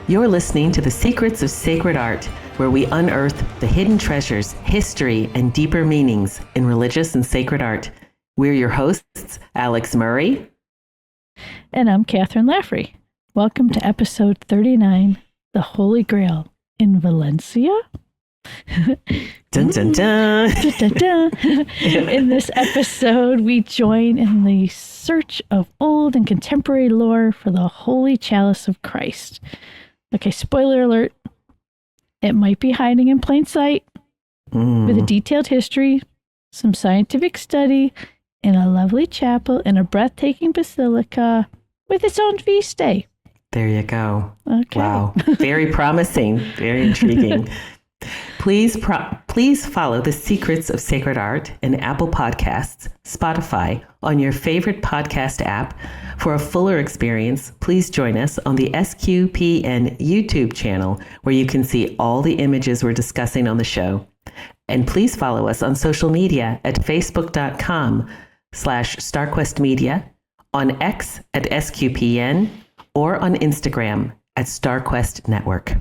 You're listening to The Secrets of Sacred Art, where we unearth the hidden treasures, history, and deeper meanings in religious and sacred art. We're your hosts, Alix Murray. And I'm Kathryn Laffrey. Welcome to episode 39, The Holy Grail in Valencia. Dun, dun, dun. Dun, dun, dun. In this episode, we join in the search of old and contemporary lore for the Holy Chalice of Christ. Okay, spoiler alert. It might be hiding in plain sight with a detailed history, some scientific study, in a lovely chapel in a breathtaking basilica with its own feast day. There you go. Okay. Wow. Very promising. Very intriguing. Please follow The Secrets of Sacred Art in Apple Podcasts, Spotify, on your favorite podcast app. For a fuller experience, please join us on the SQPN YouTube channel, where you can see all the images we're discussing on the show. And please follow us on social media at facebook.com/StarQuestMedia, on X at SQPN, or on Instagram at StarQuest Network.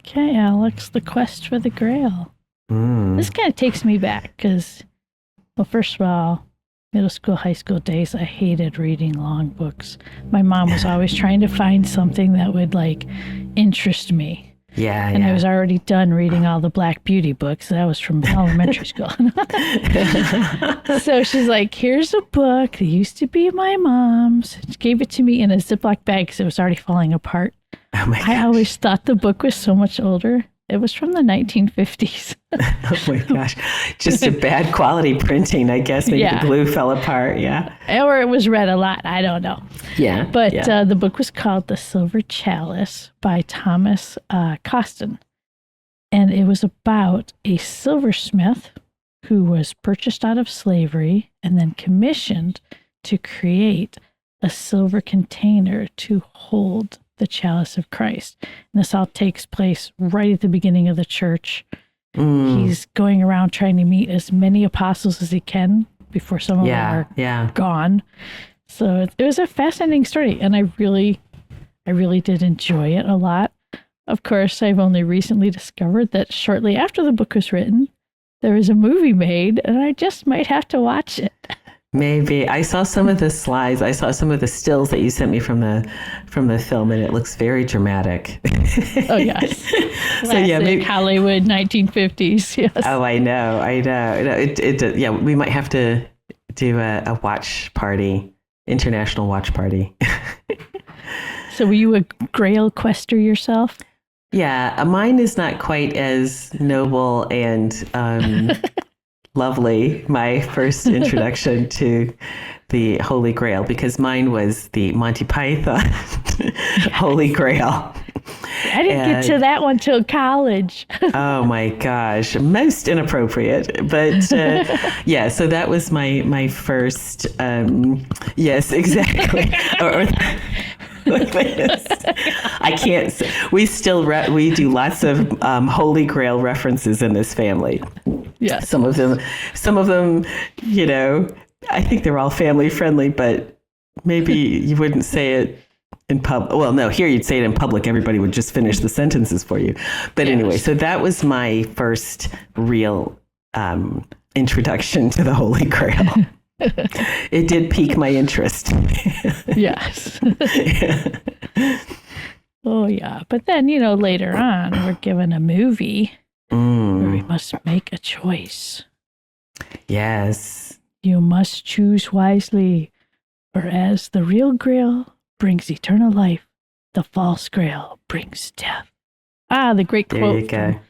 Okay, Alex, the quest for the Grail. This kind of takes me back because, well, first of all, middle school, high school days, I hated reading long books. My mom was always trying to find something that would, interest me. And I was already done reading all the Black Beauty books. That was from elementary school. So she's like, here's a book that used to be my mom's. She gave it to me in a Ziploc bag because it was already falling apart. Oh my gosh. I always thought the book was so much older. It was from the 1950s. Oh my gosh. Just a bad quality printing, I guess. Maybe the glue fell apart. Yeah. Or it was read a lot. I don't know. Yeah. But the book was called The Silver Chalice by Thomas Costin. And it was about a silversmith who was purchased out of slavery and then commissioned to create a silver container to hold the chalice of Christ. And this all takes place right at the beginning of the church. He's going around trying to meet as many apostles as he can before some of them are gone. So it was a fascinating story, and I really did enjoy it a lot. Of course, I've only recently discovered that shortly after the book was written, there was a movie made, and I just might have to watch it. Maybe. I saw some of the slides. I saw some of the stills that you sent me from the film, and it looks very dramatic. Oh, yes. So maybe Hollywood 1950s. Yes. Oh, I know. We might have to do a watch party, international watch party. So were you a Grail quester yourself? Yeah, mine is not quite as noble and lovely, my first introduction to the Holy Grail, because mine was the Monty Python Holy Grail. I didn't get to that one till college. Oh my gosh, most inappropriate. But so that was my first, yes, exactly. I can't. We do lots of Holy Grail references in this family. Yeah. Some of them, I think they're all family friendly, but maybe you wouldn't say it in public. Well, no, here you'd say it in public. Everybody would just finish the sentences for you. But anyway, so that was my first real introduction to the Holy Grail. It did pique my interest. Yes. Oh, yeah. But then, later on, we're given a movie where we must make a choice. Yes. You must choose wisely, for as the real Grail brings eternal life, the false Grail brings death. Ah, the great quote. There you go.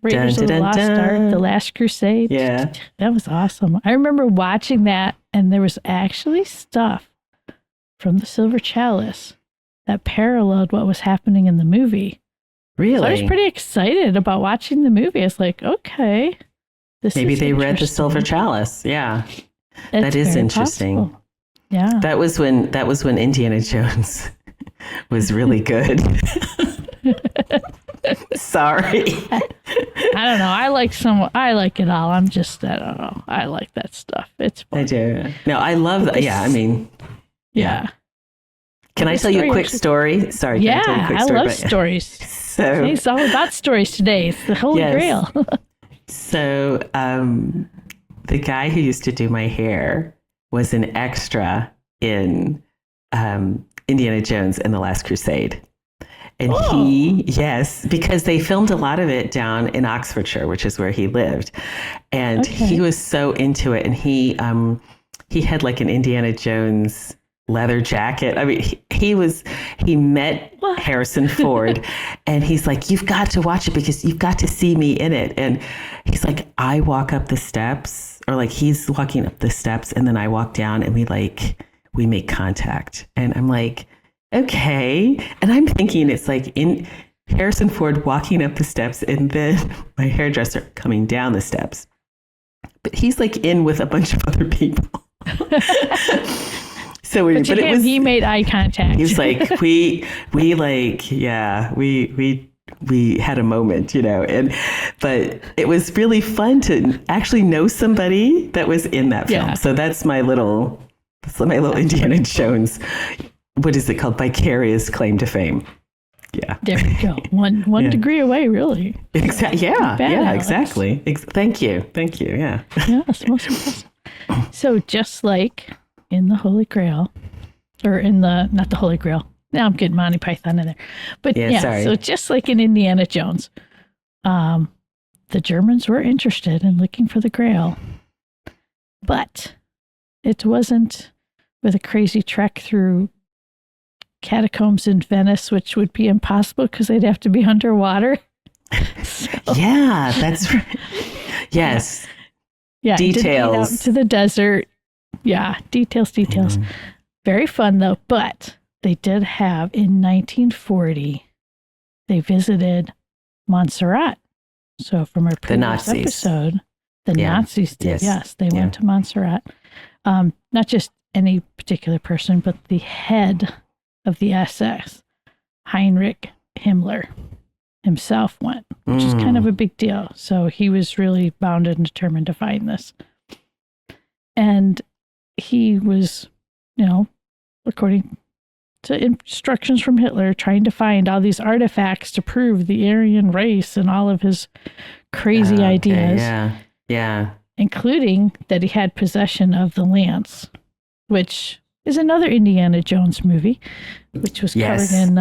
Raiders of the Lost Ark, The Last Crusade. Yeah. That was awesome. I remember watching that, and there was actually stuff from the Silver Chalice that paralleled what was happening in the movie. Really? So I was pretty excited about watching the movie. I was like, okay. Maybe they read the Silver Chalice. Yeah. That is interesting. Possible. Yeah. That was when Indiana Jones was really good. Sorry. I don't know. I like it all. I don't know. I like that stuff. It's fun. I do. No, I love that. Yeah. I mean, yeah. Can I tell you a quick story? Sorry, can I tell you a quick story? I love stories. So it's all about stories today. It's the Holy Grail. So the guy who used to do my hair was an extra in Indiana Jones and the Last Crusade. And because they filmed a lot of it down in Oxfordshire, which is where he lived. And he was so into it. And he had like an Indiana Jones leather jacket. I mean, he met Harrison Ford and he's like, you've got to watch it because you've got to see me in it. And he's like, I walk up the steps, or like he's walking up the steps and then I walk down and we make contact. And I'm like, okay. And I'm thinking it's like in Harrison Ford walking up the steps and then my hairdresser coming down the steps. But he's like in with a bunch of other people. So he made eye contact. He was like, we had a moment, but it was really fun to actually know somebody that was in that film. So that's my little Indiana Jones. What is it called? Vicarious claim to fame. Yeah. There we go. One degree away, really. Exactly. Yeah. Exactly. Thank you. Yeah. Yeah, that's most impressive. So just like in the Holy Grail, or not the Holy Grail. Now I'm getting Monty Python in there. But sorry. So just like in Indiana Jones, the Germans were interested in looking for the Grail. But it wasn't with a crazy trek through catacombs in Venice, which would be impossible because they'd have to be underwater. Yeah, that's right. Yes. Yeah. Details. Out to the desert. Yeah. Details. Mm-hmm. Very fun though. But they did have in 1940, they visited Montserrat. So from our previous episode, the Nazis did. Yes. They went to Montserrat. Not just any particular person, but the head of the SS, Heinrich Himmler himself went, which is kind of a big deal. So he was really bound and determined to find this. And he was, according to instructions from Hitler, trying to find all these artifacts to prove the Aryan race and all of his crazy ideas. Yeah. Including that he had possession of the lance, which is another Indiana Jones movie, which was covered in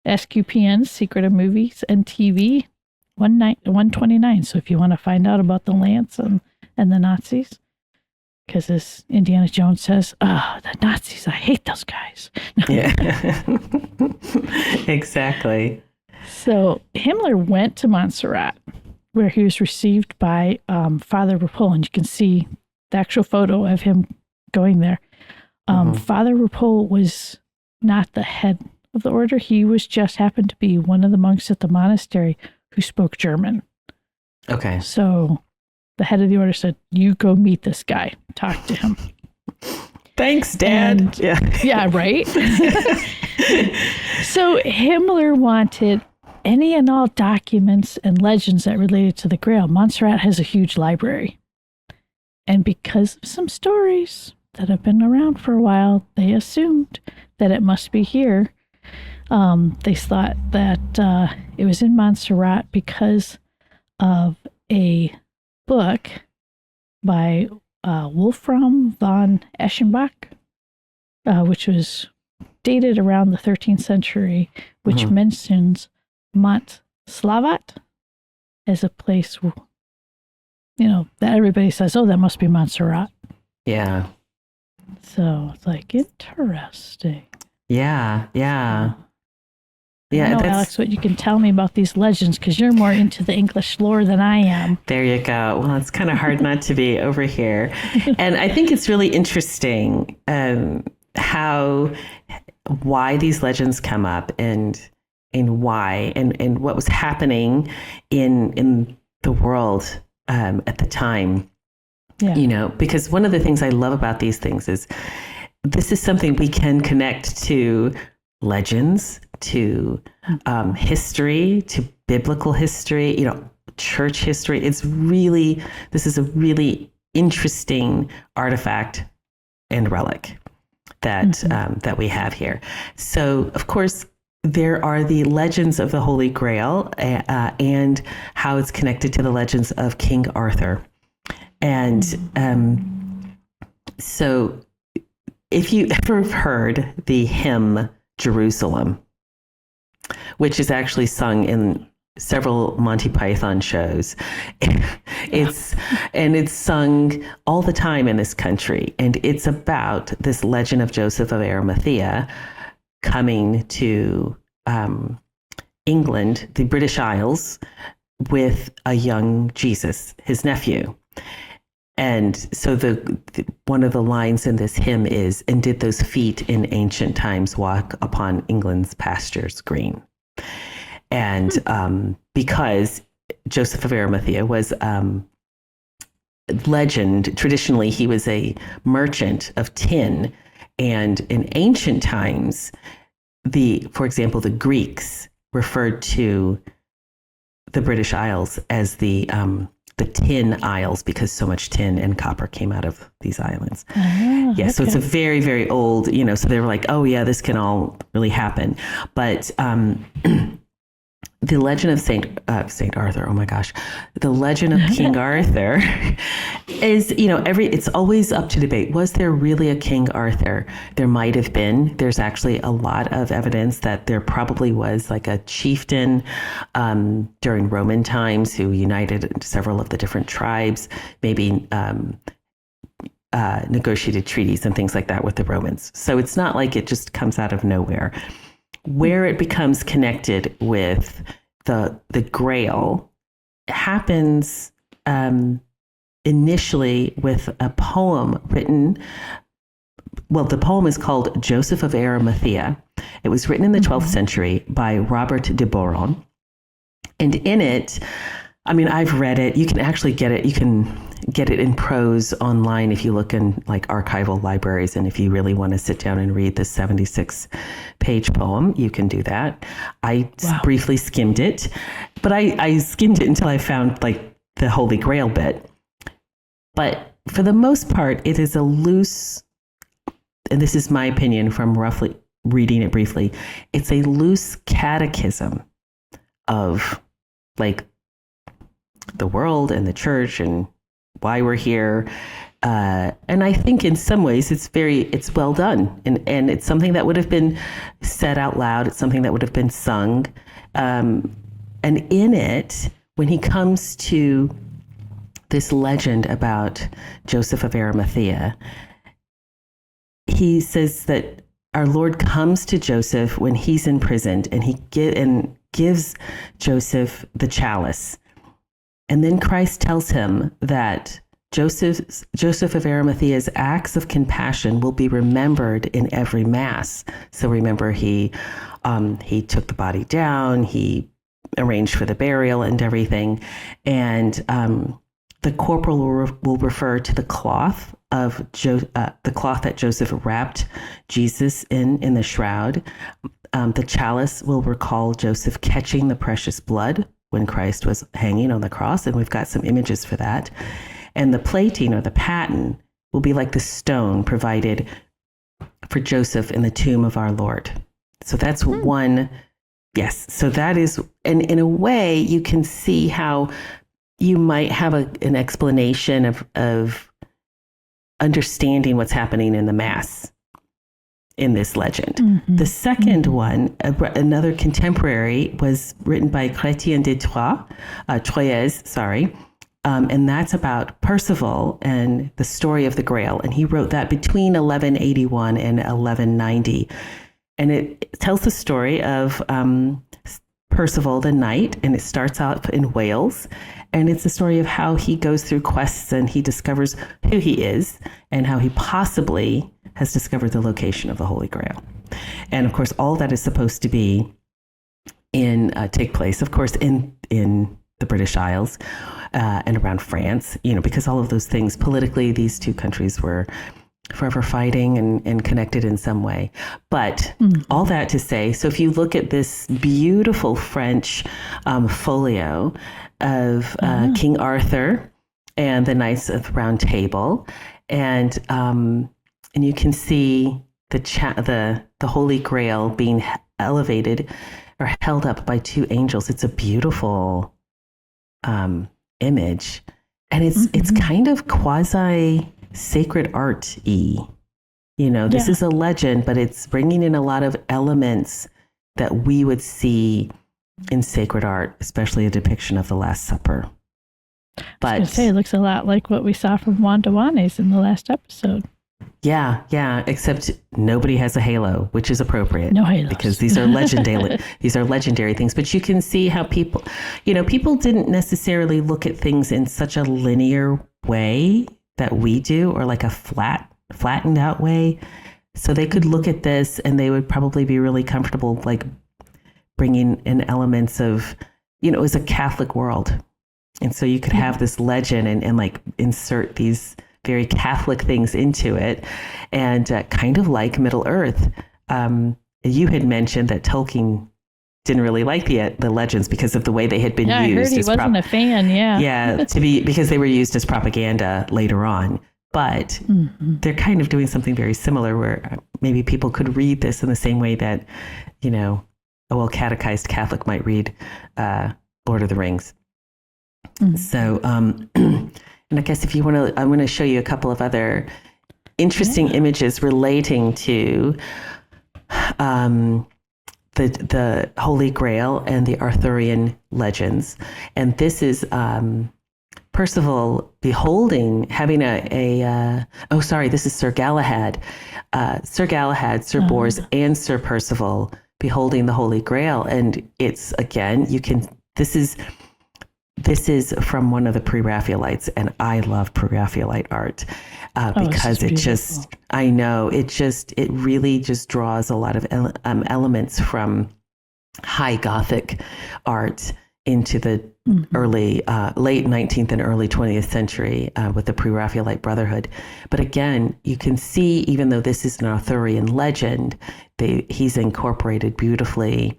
SQPN's Secret of Movies and TV 129. So if you want to find out about the lance and the Nazis, because as Indiana Jones says, the Nazis, I hate those guys. Yeah, exactly. So Himmler went to Montserrat, where he was received by Father Rapul, and you can see the actual photo of him going there. Father Rapul was not the head of the order. He was just happened to be one of the monks at the monastery who spoke German. Okay. So the head of the order said, you go meet this guy, talk to him. Thanks, Dad. Yeah, right? So Himmler wanted any and all documents and legends that related to the Grail. Montserrat has a huge library. And because of some stories that have been around for a while, they assumed that it must be here. They thought that it was in Montserrat because of a book by Wolfram von Eschenbach, which was dated around the 13th century, which mentions Mont Slavat as a place, that everybody says, that must be Montserrat. Yeah. So it's like, interesting. Yeah. I know, Alex, what you can tell me about these legends, because you're more into the English lore than I am. There you go. Well, it's kind of hard not to be over here. And I think it's really interesting why these legends come up and why and what was happening in the world at the time. Yeah. Because one of the things I love about these things is this is something we can connect to legends, to history, to biblical history, church history. This is a really interesting artifact and relic. that we have here. So, of course, there are the legends of the Holy Grail and how it's connected to the legends of King Arthur. And so if you ever heard the hymn Jerusalem, which is actually sung in several Monty Python shows, it's sung all the time in this country. And it's about this legend of Joseph of Arimathea coming to England, the British Isles, with a young Jesus, his nephew. And so one of the lines in this hymn is, "And did those feet in ancient times walk upon England's pastures green?" And because Joseph of Arimathea was legend, traditionally he was a merchant of tin. And in ancient times, for example, the Greeks referred to the British Isles as the tin isles because so much tin and copper came out of these islands. Oh, yeah, so it's a very, very old, so they were like, oh yeah, this can all really happen. But the legend of Saint Arthur, oh my gosh, the legend of King Arthur is, it's always up to debate. Was there really a King Arthur? There might have been. There's actually a lot of evidence that there probably was like a chieftain during Roman times who united several of the different tribes, maybe negotiated treaties and things like that with the Romans. So it's not like it just comes out of nowhere. Where it becomes connected with the Grail happens initially with a poem written. Well, the poem is called Joseph of Arimathea. It was written in the 12th century by Robert de Boron. And in it, I've read it. You can actually get it. You can get it in prose online if you look in like archival libraries. And if you really want to sit down and read the 76-page poem, you can do that. I briefly skimmed it, but I skimmed it until I found like the Holy Grail bit. But for the most part, it is a loose, and this is my opinion from roughly reading it briefly, it's a loose catechism of like the world and the church and why we're here. And I think in some ways it's well done. And it's something that would have been said out loud. It's something that would have been sung. And in it, when he comes to this legend about Joseph of Arimathea, he says that our Lord comes to Joseph when he's imprisoned, and he gives Joseph the chalice. And then Christ tells him that Joseph of Arimathea's acts of compassion will be remembered in every Mass. So remember, he took the body down, he arranged for the burial and everything. And the corporal will refer to the cloth the cloth that Joseph wrapped Jesus in the shroud. The chalice will recall Joseph catching the precious blood when Christ was hanging on the cross, and we've got some images for that. And the plating or the paten will be like the stone provided for Joseph in the tomb of our Lord. So that's one. Yes. So that is, and in a way, you can see how you might have an explanation of understanding what's happening in the Mass in this legend. Mm-hmm. The second one, another contemporary, was written by Chrétien de Troyes, and that's about Percival and the story of the Grail. And he wrote that between 1181 and 1190. And it tells the story of Percival the knight, and it starts out in Wales. And it's the story of how he goes through quests and he discovers who he is and how he possibly has discovered the location of the Holy Grail. And of course, all that is supposed to be take place, of course, in the British Isles and around France, because all of those things politically, these two countries were forever fighting and connected in some way. But all that to say, so if you look at this beautiful French folio of King Arthur and the Knights of the Round Table, and you can see the Holy Grail being elevated or held up by two angels. It's a beautiful image, and it's kind of quasi sacred art-y. This is a legend, but it's bringing in a lot of elements that we would see in sacred art, especially a depiction of the Last Supper. But I was going to say, it looks a lot like what we saw from Juan Duanes in the last episode. Yeah, except nobody has a halo, which is appropriate. No halos. Because these are legendary things. But you can see how people didn't necessarily look at things in such a linear way that we do, or like a flattened out way. So they could look at this and they would probably be really comfortable, like bringing in elements of, it was a Catholic world. And so you could have this legend and like insert these very Catholic things into it, and kind of like Middle Earth. You had mentioned that Tolkien didn't really like the legends because of the way they had been used. I heard he wasn't a fan. Yeah, because they were used as propaganda later on. But they're kind of doing something very similar, where maybe people could read this in the same way that, a well-catechized Catholic might read Lord of the Rings. So, and I guess if you want to, I'm going to show you a couple of other interesting images relating to the Holy Grail and the Arthurian legends. And this is Percival having this is Sir Galahad. Sir Galahad, Sir Bors, and Sir Percival beholding the Holy Grail. And it's, again, this is from one of the pre-Raphaelites, and I love pre-Raphaelite art because it really just draws a lot of elements from high Gothic art into the late 19th and early 20th century with the pre-Raphaelite Brotherhood. But again, you can see, even though this is an Arthurian legend, he's incorporated beautifully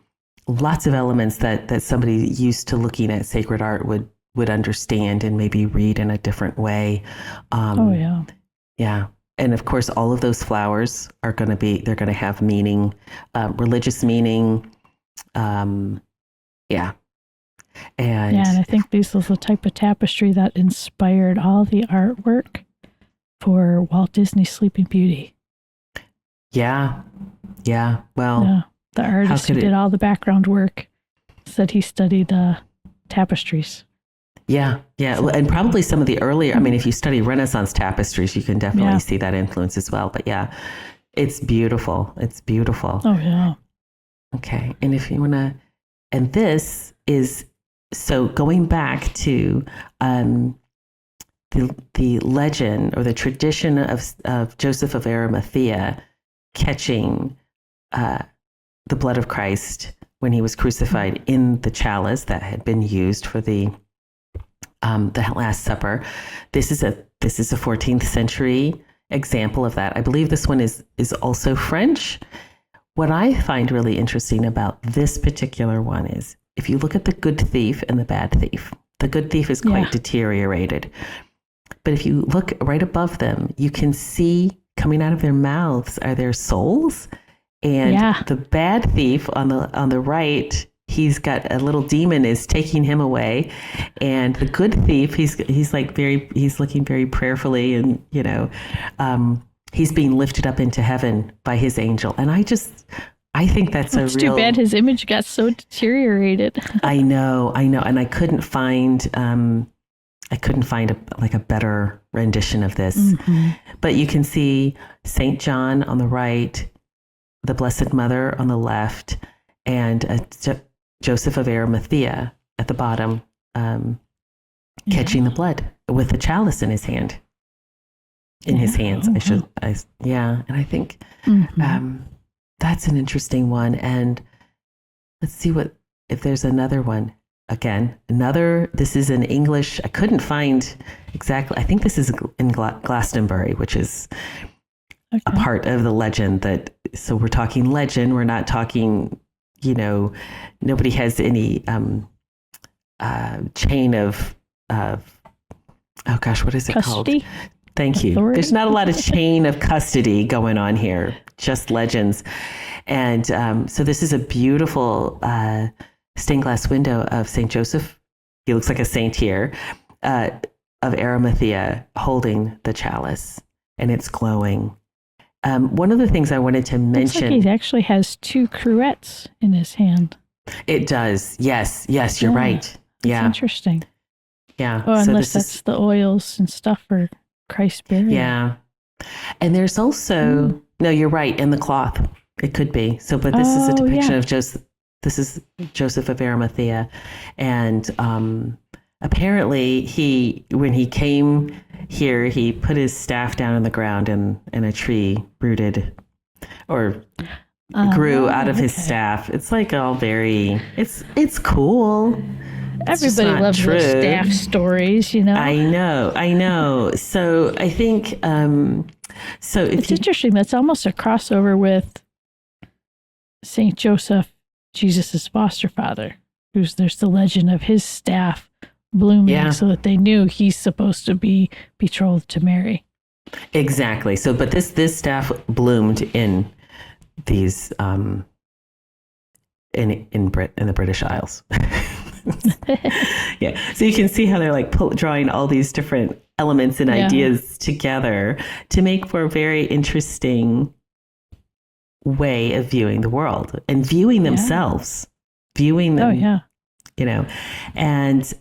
lots of elements that somebody used to looking at sacred art would understand and maybe read in a different way. Yeah. And of course, all of those flowers they're going to have meaning, religious meaning. And I think this was the type of tapestry that inspired all the artwork for Walt Disney's Sleeping Beauty. Yeah. Well, the artist who did all the background work said he studied tapestries. Yeah. So, and probably some of the earlier, if you study Renaissance tapestries, you can definitely see that influence as well. But yeah, it's beautiful. Oh, yeah. Okay. And if you want to, and this is, so going back to the legend or the tradition of Joseph of Arimathea catching the blood of Christ when he was crucified in the chalice that had been used for the Last Supper. This is a 14th century example of that. I believe this one is also French. What I find really interesting about this particular one is, if you look at the good thief and the bad thief, the good thief is quite deteriorated. But if you look right above them, you can see coming out of their mouths are their souls. And the bad thief on the right, he's got a little demon is taking him away, and the good thief, he's looking very prayerfully, and he's being lifted up into heaven by his angel. And I think that's it's too bad his image got so deteriorated. I know, and I couldn't find a better rendition of this. But you can see Saint John on the right, the Blessed Mother on the left, and Joseph of Arimathea at the bottom, catching the blood with the chalice in his hand. His hands, and I think that's an interesting one. And let's see if there's another one. Again, this is in English. I couldn't find exactly. I think this is in Glastonbury, which is a part of the legend so we're talking legend. We're not talking, nobody has any chain of oh gosh, what is it custody? called? Thank you. authority. There's not a lot of chain of custody going on here, just legends. And so this is a beautiful stained glass window of St. Joseph. He looks like a saint here, of Arimathea holding the chalice, and it's glowing. One of the things I wanted to mention. Looks like he actually has 2 cruets in his hand. It does. Yes, you're right. Yeah. That's interesting. Yeah. Oh, unless that's the oils and stuff for Christ's burial. Yeah. And there's also, no, you're right, in the cloth. It could be. So, but this is a depiction of Joseph. This is Joseph of Arimathea. And apparently when he came here, he put his staff down on the ground and a tree rooted or grew out of his staff. It's like all very, it's cool. Everybody loves those staff stories, you know? I know. So I think, it's interesting. That's almost a crossover with St. Joseph, Jesus' foster father, there's the legend of his staff blooming so that they knew he's supposed to be betrothed to Mary. Exactly. So, but this staff bloomed in these, in the British Isles. Yeah. So you can see how they're like drawing all these different elements and ideas together to make for a very interesting way of viewing the world and viewing themselves, viewing them, you know, and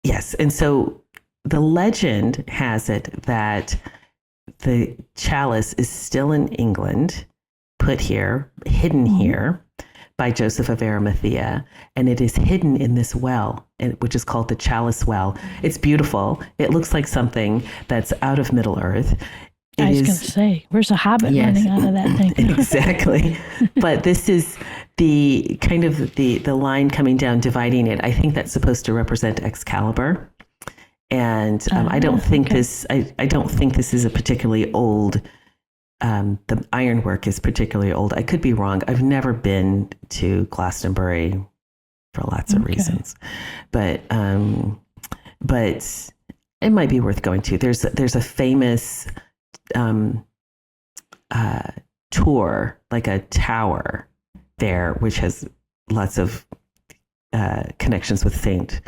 yes. And so the legend has it that the chalice is still in England, put here, hidden here by Joseph of Arimathea, and it is hidden in this well, which is called the Chalice Well. It's beautiful. It looks like something that's out of Middle Earth. I was going to say, where's a hobbit running out of that thing? Exactly. But this is the kind of the line coming down, dividing it. I think that's supposed to represent Excalibur. And I don't think this is a particularly old. The ironwork is particularly old. I could be wrong. I've never been to Glastonbury for lots of reasons, but it might be worth going to. There's a famous tour, like a tower there, which has lots of connections with Saint.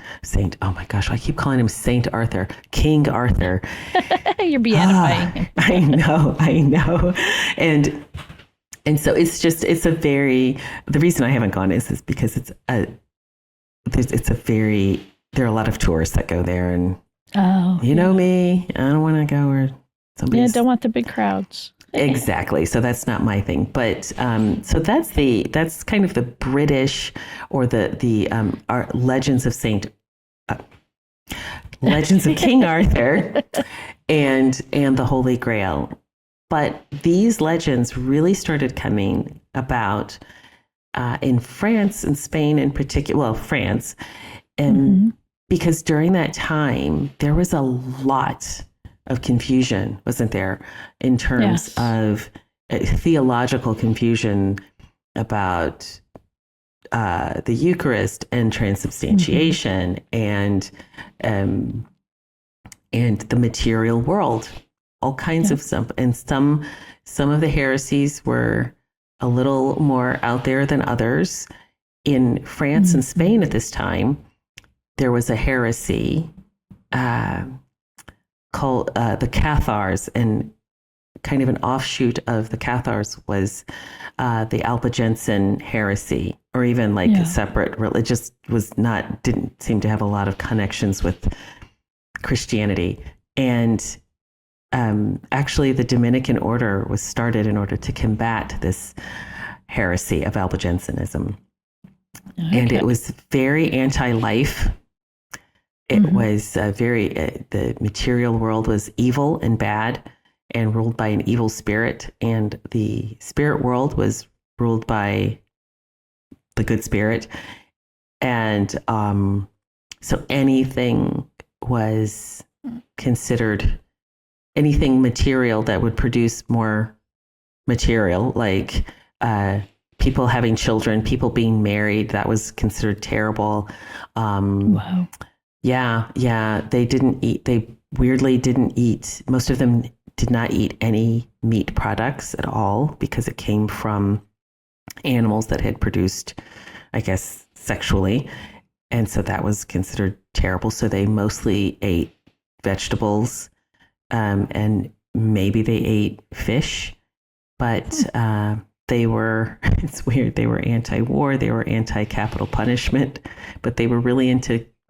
Oh my gosh, I keep calling him Saint Arthur, King Arthur. You're beatifying him. I know. And so it's a very, the reason I haven't gone is because there are a lot of tourists that go there, and you know me, I don't want to go where somebody's. Yeah, don't want the big crowds. Exactly. So that's not my thing. But so that's kind of the British or our legends of legends of King Arthur and the Holy Grail. But these legends really started coming about in France and Spain in particular. Well, France, and because during that time there was a lot of confusion, wasn't there, in terms of theological confusion about the Eucharist and transubstantiation and the material world, all kinds of stuff. And some of the heresies were a little more out there than others. In France and Spain at this time, there was a heresy called the Cathars, and kind of an offshoot of the Cathars was the Albigensian heresy, or even like a separate religious, didn't seem to have a lot of connections with Christianity. And actually the Dominican order was started in order to combat this heresy of Albigensianism. Okay. And it was very anti-life. It was the material world was evil and bad and ruled by an evil spirit. And the spirit world was ruled by the good spirit. And so anything was considered, anything material that would produce more material, like people having children, people being married, that was considered terrible. Wow. Yeah. They didn't eat. They weirdly most of them did not eat any meat products at all because it came from animals that had produced, I guess, sexually. And so that was considered terrible. So they mostly ate vegetables, and maybe they ate fish, but it's weird, they were anti-war, they were anti-capital punishment, but they were really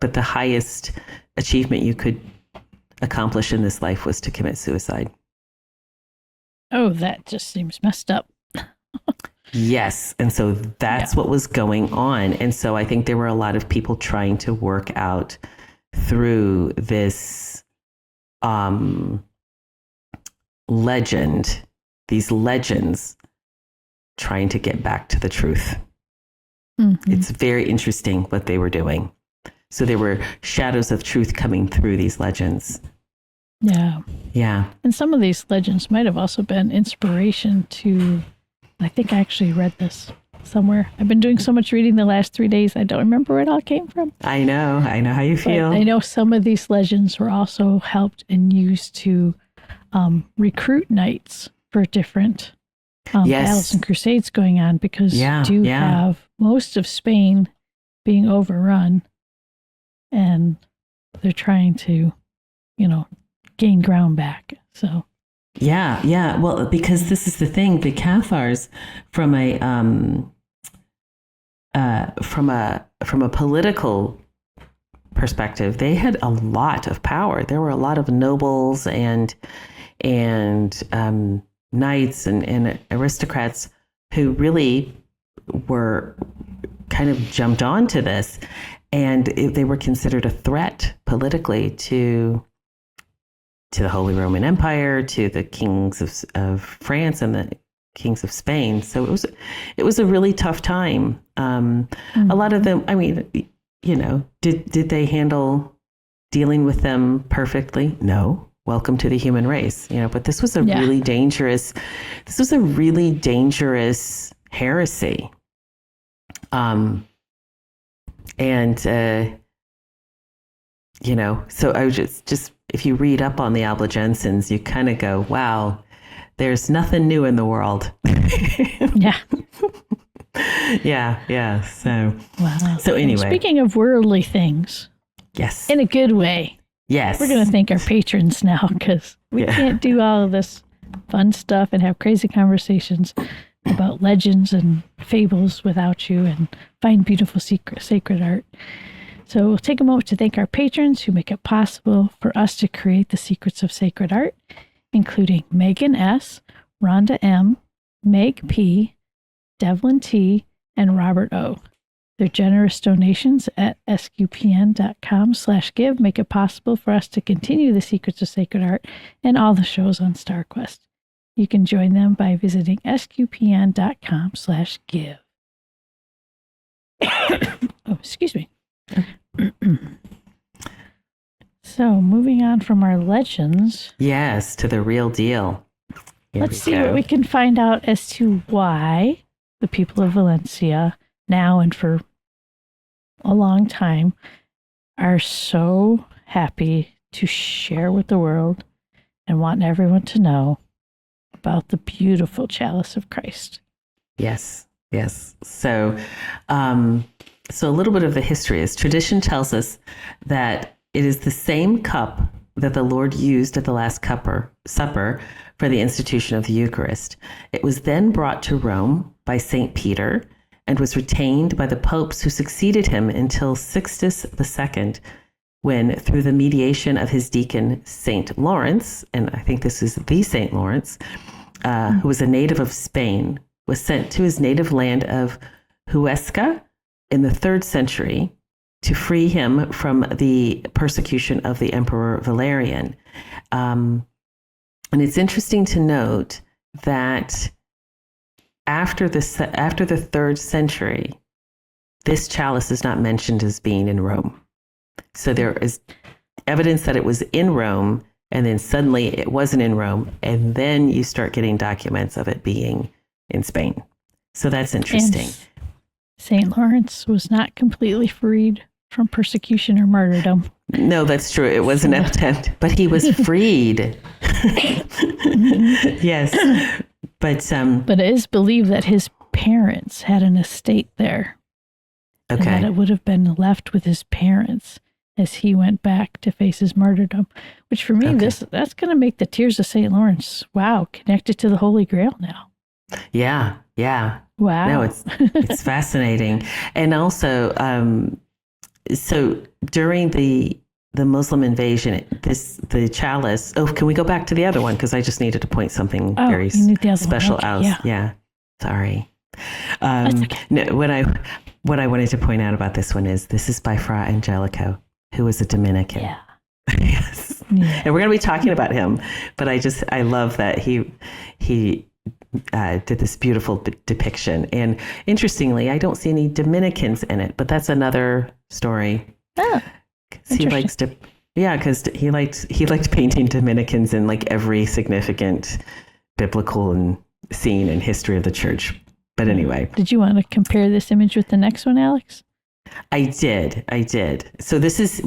but the highest achievement you could accomplish in this life was to commit suicide. Oh, that just seems messed up. Yes. And so that's what was going on. And so I think there were a lot of people trying to work out through this these legends, trying to get back to the truth. Mm-hmm. It's very interesting what they were doing. So there were shadows of truth coming through these legends. Yeah. Yeah. And some of these legends might have also been inspiration to, I think I actually read this somewhere. I've been doing so much reading the last 3 days, I don't remember where it all came from. I know how you feel. But I know some of these legends were also helped and used to recruit knights for different battles and crusades going on, because you do have most of Spain being overrun, and they're trying to, gain ground back. So yeah. Well, because this is the thing, the Cathars, from a political perspective, they had a lot of power. There were a lot of nobles and knights and aristocrats who really were kind of jumped onto this, and they were considered a threat politically to the Holy Roman Empire, to the kings of France and the kings of Spain. So it was a really tough time. Mm-hmm. A lot of them, I mean, did they handle dealing with them perfectly? No. Welcome to the human race, but this was a really dangerous heresy. So I was just if you read up on the Albigensians, you kind of go, wow, there's nothing new in the world. Yeah. Yeah. So, wow. So anyway. Speaking of worldly things. Yes. In a good way. Yes. We're going to thank our patrons now, because we can't do all of this fun stuff and have crazy conversations about legends and fables without you, and find beautiful sacred art. So we'll take a moment to thank our patrons who make it possible for us to create the secrets of sacred art, including Megan S., Rhonda M., Meg P., Devlin T., and Robert O. Their generous donations at sqpn.com/give make it possible for us to continue the secrets of sacred art and all the shows on StarQuest. You can join them by visiting sqpn.com/give. Oh, excuse me. So, moving on from our legends. Yes, to the real deal. Let's see what we can find out as to why the people of Valencia, now and for a long time, are so happy to share with the world and want everyone to know about the beautiful chalice of Christ. Yes. So a little bit of the history is, tradition tells us that it is the same cup that the Lord used at the Last Supper for the institution of the Eucharist. It was then brought to Rome by St. Peter and was retained by the popes who succeeded him until Sixtus II, when, through the mediation of his deacon, St. Lawrence, and I think this is the St. Lawrence, who was a native of Spain, was sent to his native land of Huesca in the 3rd century to free him from the persecution of the Emperor Valerian. And it's interesting to note that after the 3rd century, this chalice is not mentioned as being in Rome. So there is evidence that it was in Rome, and then suddenly it wasn't in Rome, and then you start getting documents of it being in Spain. So that's interesting. St. Lawrence was not completely freed from persecution or martyrdom. No, that's true. It was an attempt, but he was freed. Yes. But it is believed that his parents had an estate there. Okay. And that it would have been left with his parents as he went back to face his martyrdom, which for me, that's going to make the Tears of St. Lawrence, connected to the Holy Grail now. Yeah. Yeah. Wow. No, it's fascinating. And also, so during the Muslim invasion, the chalice. Oh, can we go back to the other one? Because I just needed to point something very special out. Yeah. Sorry. That's okay. No, what I wanted to point out about this one is this is by Fra Angelico, who was a Dominican. Yeah. Yes. Yeah. And we're going to be talking about him, but I love that he did this beautiful depiction. And interestingly, I don't see any Dominicans in it, but that's another story. Oh, he likes to, because he liked painting Dominicans in like every significant biblical scene in history of the church. But anyway, did you want to compare this image with the next one, Alix? I did. So this is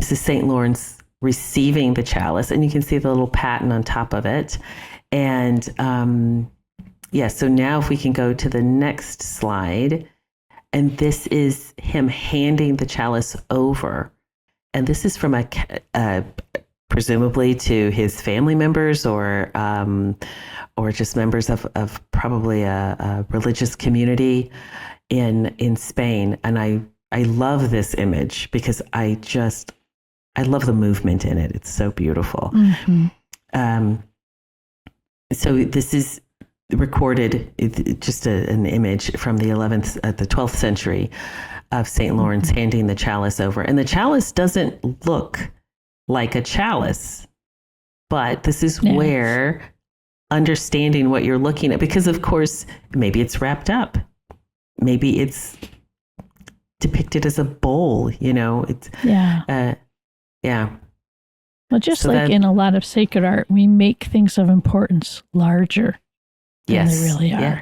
St. Lawrence receiving the chalice, and you can see the little paten on top of it. And so now if we can go to the next slide, and this is him handing the chalice over, and this is from presumably to his family members or just members of probably a religious community in Spain. And I love this image because I love the movement in it. It's so beautiful. Mm-hmm. So this is recorded, just an image from the 12th century of St. Lawrence handing the chalice over. And the chalice doesn't look like a chalice, but this is where understanding what you're looking at, because of course, maybe it's wrapped up. Maybe it's depicted as a bowl, it's, Well, just in a lot of sacred art, we make things of importance larger than they really are. Yeah.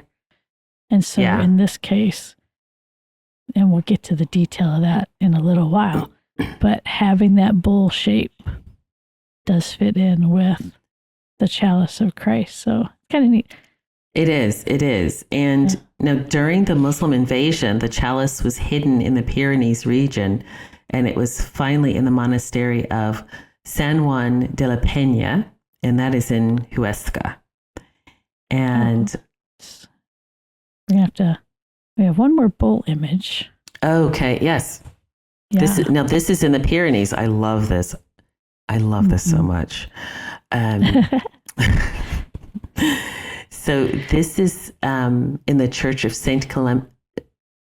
And so in this case, and we'll get to the detail of that in a little while, but having that bowl shape does fit in with the chalice of Christ. So kind of neat. It is. And now during the Muslim invasion, the chalice was hidden in the Pyrenees region, and it was finally in the monastery of San Juan de la Peña, and that is in Huesca. And we have one more bowl image. Okay, yes. Yeah. This is in the Pyrenees. I love this. I love this so much. So this is in the Church of Saint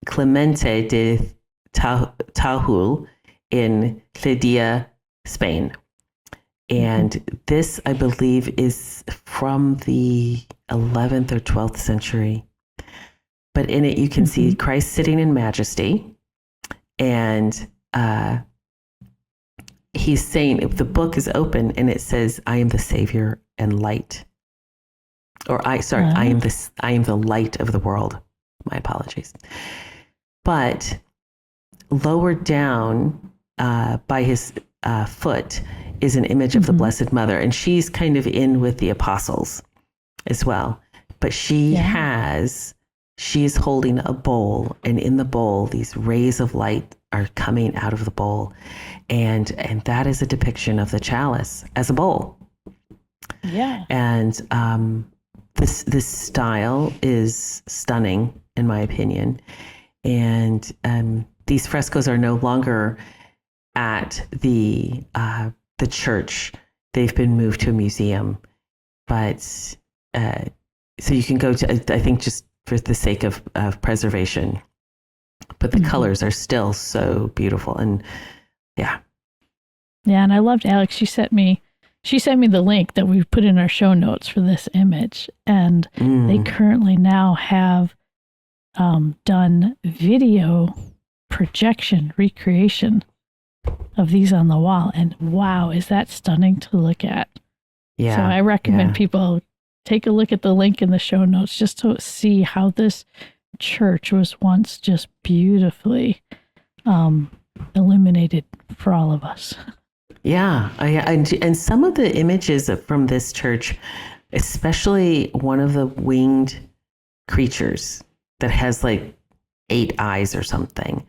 Clemente de Tahul in Lleida, Spain. And this, I believe, is from the 11th or 12th century. But in it, you can see Christ sitting in majesty. And he's saying, if the book is open and it says, I am the Savior and light. Or I am the light of the world. My apologies. But lower down by his foot is an image of the Blessed Mother, and she's kind of in with the apostles as well. But she is holding a bowl, and in the bowl, these rays of light are coming out of the bowl, and that is a depiction of the chalice as a bowl. Yeah. And this style is stunning, in my opinion. And these frescoes are no longer at the church. They've been moved to a museum. But so you can go to, I think, just for the sake of preservation. But the colors are still so beautiful. And yeah. Yeah, and I loved Alix. She sent me the link that we put in our show notes for this image. And they currently now have done video projection recreation of these on the wall. And wow, is that stunning to look at. Yeah. So I recommend people take a look at the link in the show notes just to see how this church was once just beautifully illuminated for all of us. Yeah. And some of the images from this church, especially one of the winged creatures that has like 8 eyes or something.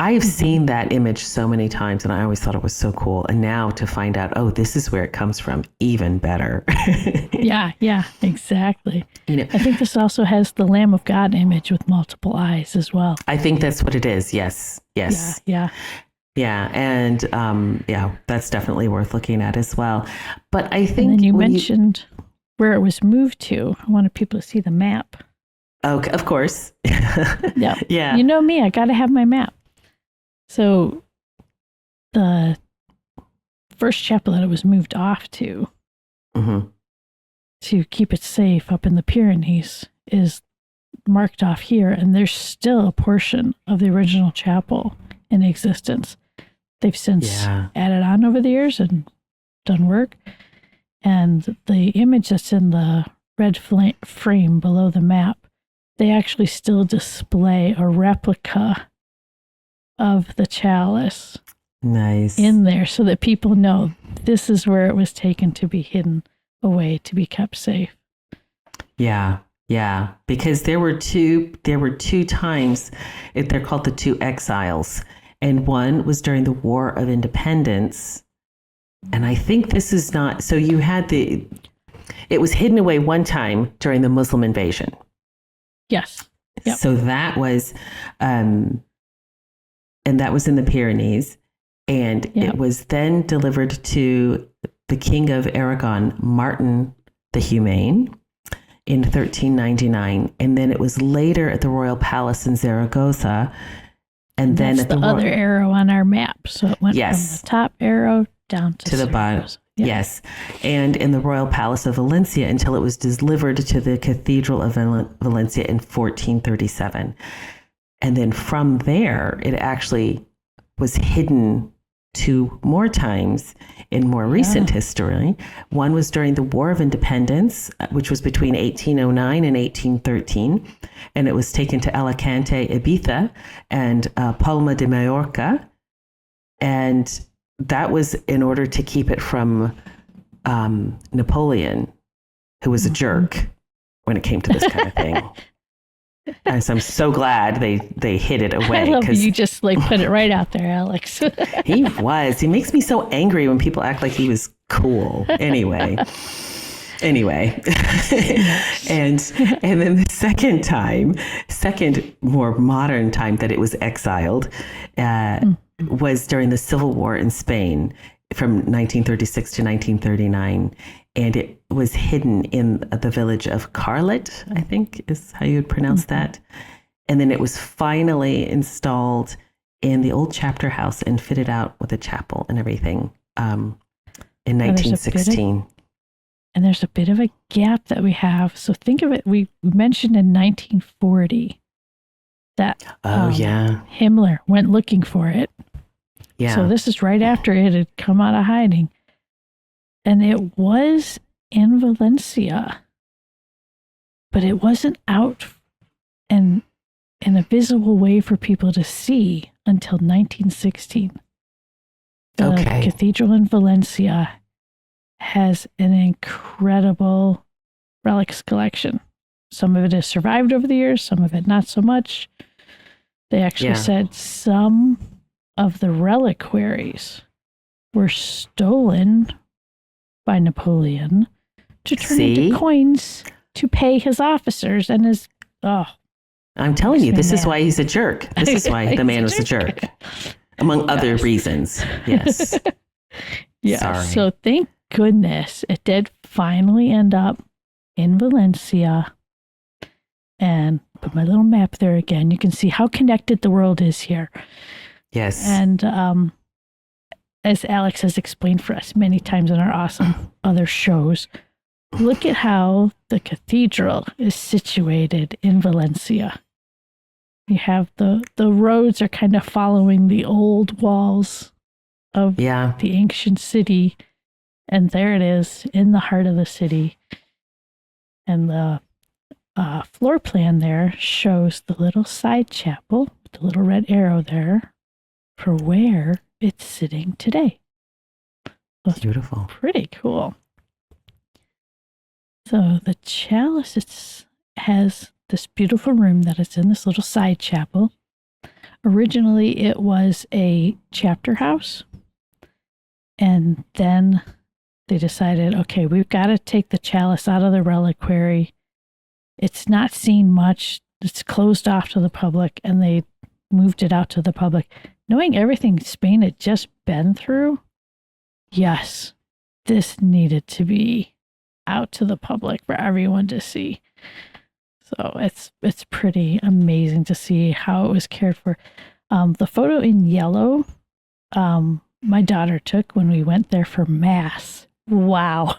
I've seen that image so many times and I always thought it was so cool. And now to find out, oh, this is where it comes from, even better. Yeah, exactly. You know, I think this also has the Lamb of God image with multiple eyes as well. I think that's what it is. Yes. Yeah. Yeah. And that's definitely worth looking at as well. But I think and then you mentioned where it was moved to. I wanted people to see the map. Okay, of course. Yep. Yeah. You know me, I got to have my map. So the first chapel that it was moved off to keep it safe up in the Pyrenees is marked off here. And there's still a portion of the original chapel in existence. They've since added on over the years and done work. And the image that's in the red frame below the map, they actually still display a replica of the chalice in there so that people know this is where it was taken to be hidden away to be kept safe. Yeah. Because there were two times, they're called the 2 exiles. And one was during the War of Independence. And I think this is not, so you had it was hidden away one time during the Muslim invasion. Yes. Yep. So that was, and that was in the Pyrenees. And it was then delivered to the King of Aragon, Martin the Humane, in 1399. And then it was later at the Royal Palace in Zaragoza. And then that's at the other arrow on our map. So it went from the top arrow down to the bottom. Yeah. Yes. And in the Royal Palace of Valencia until it was delivered to the Cathedral of Valencia in 1437. And then from there, it actually was hidden 2 more times in more recent history. One was during the War of Independence, which was between 1809 and 1813. And it was taken to Alicante, Ibiza, and Palma de Mallorca. And that was in order to keep it from Napoleon, who was a jerk when it came to this kind of thing. And so I'm so glad they hid it away. I love you just like put it right out there, Alix. He makes me so angry when people act like he was cool. Anyway. And then the second more modern time that it was exiled was during the Civil War in Spain from 1936 to 1939. And it was hidden in the village of Carlet, I think is how you would pronounce that. And then it was finally installed in the old chapter house and fitted out with a chapel and everything in 1916. And there's a bit of a gap that we have. So think of it, we mentioned in 1940 that Himmler went looking for it. Yeah. So this is right after it had come out of hiding. And it was in Valencia, but it wasn't out and in a visible way for people to see until 1916. The cathedral in Valencia has an incredible relics collection. Some of it has survived over the years, some of it not so much. They actually said some of the reliquaries were stolen by Napoleon to turn into coins to pay his officers and his... I'm telling you, this is why he's a jerk. This is why the man was a jerk. Among other reasons. Yes. Yeah. So thank goodness it did finally end up in Valencia. And put my little map there again. You can see how connected the world is here. Yes. And as Alix has explained for us many times in our awesome other shows, look at how the cathedral is situated in Valencia. You have the roads are kind of following the old walls of the ancient city. And there it is in the heart of the city. And the floor plan there shows the little side chapel, with the little red arrow there, for where it's sitting today. So it's Beautiful. pretty cool. So the chalice has this beautiful room that is in this little side chapel. Originally, it was a chapter house. And then they decided, okay, we've got to take the chalice out of the reliquary. It's not seen much. It's closed off to the public, and they moved it out to the public. Knowing everything Spain had just been through, yes, this needed to be out to the public for everyone to see. So it's pretty amazing to see how it was cared for. The photo in yellow, my daughter took when we went there for Mass. Wow.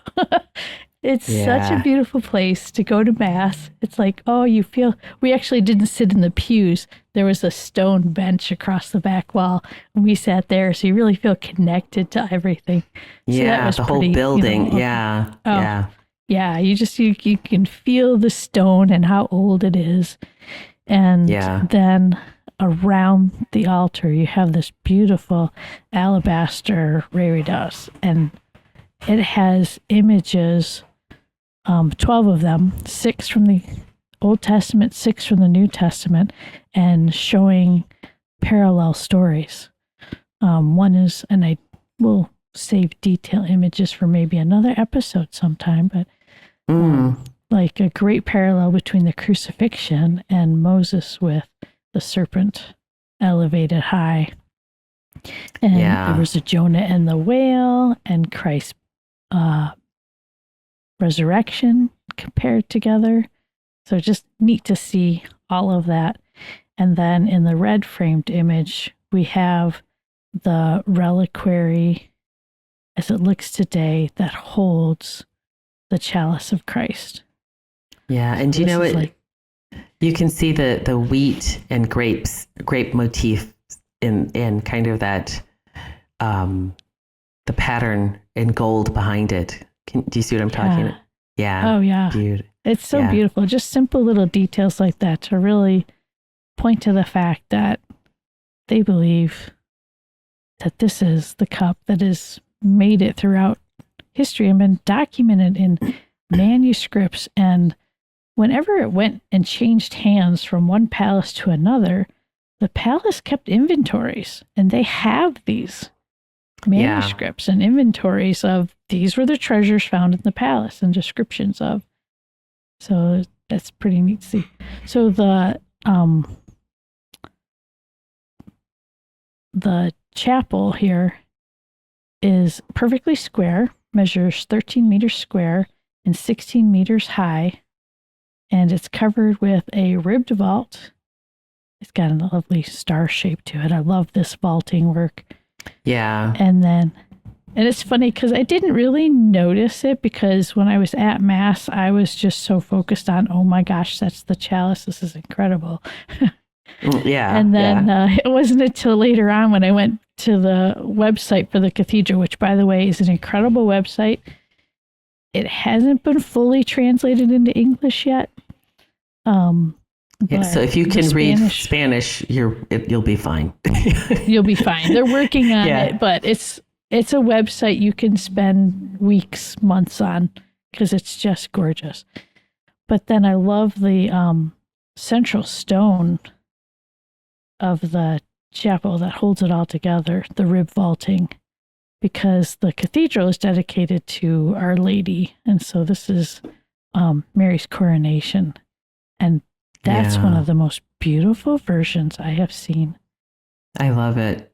It's such a beautiful place to go to Mass. It's like, oh, you feel, we actually didn't sit in the pews. There was a stone bench across the back wall, and we sat there. So you really feel connected to everything. So that was the pretty, whole building. you know, Yeah. You can feel the stone and how old it is. And then around the altar, you have this beautiful alabaster reredos, and it has images, 12 of them, 6 from the Old Testament, 6 from the New Testament, and showing parallel stories. One is, and I will save detail images for maybe another episode sometime, but like a great parallel between the crucifixion and Moses with the serpent elevated high. And there was a Jonah and the whale, and Christ's resurrection compared together. So just neat to see all of that. And then in the red framed image, we have the reliquary as it looks today that holds the chalice of Christ. Yeah. And So you know this is what? You can see the wheat and grape motif in kind of that, the pattern in gold behind it. Do you see what I'm talking about? Yeah. Oh, yeah. Dude. It's so beautiful. Just simple little details like that to really point to the fact that they believe that this is the cup that has made it throughout history and been documented in manuscripts. And whenever it went and changed hands from one palace to another, the palace kept inventories, and they have these manuscripts and inventories of these were the treasures found in the palace and descriptions of. So that's pretty neat to see. So the chapel here is perfectly square, measures 13 meters square and 16 meters high, and it's covered with a ribbed vault. It's got a lovely star shape to it. I love this vaulting work. Yeah. And it's funny because I didn't really notice it because when I was at Mass, I was just so focused on, oh my gosh, that's the chalice. This is incredible. And then it wasn't until later on when I went to the website for the cathedral, which, by the way, is an incredible website. It hasn't been fully translated into English yet. So if you can read Spanish, you'll be fine. You'll be fine. They're working on it, but it's a website you can spend weeks, months on because it's just gorgeous. But then I love the central stone of the chapel that holds it all together, the rib vaulting, because the cathedral is dedicated to Our Lady. And so this is Mary's coronation. And that's one of the most beautiful versions I have seen. I love it.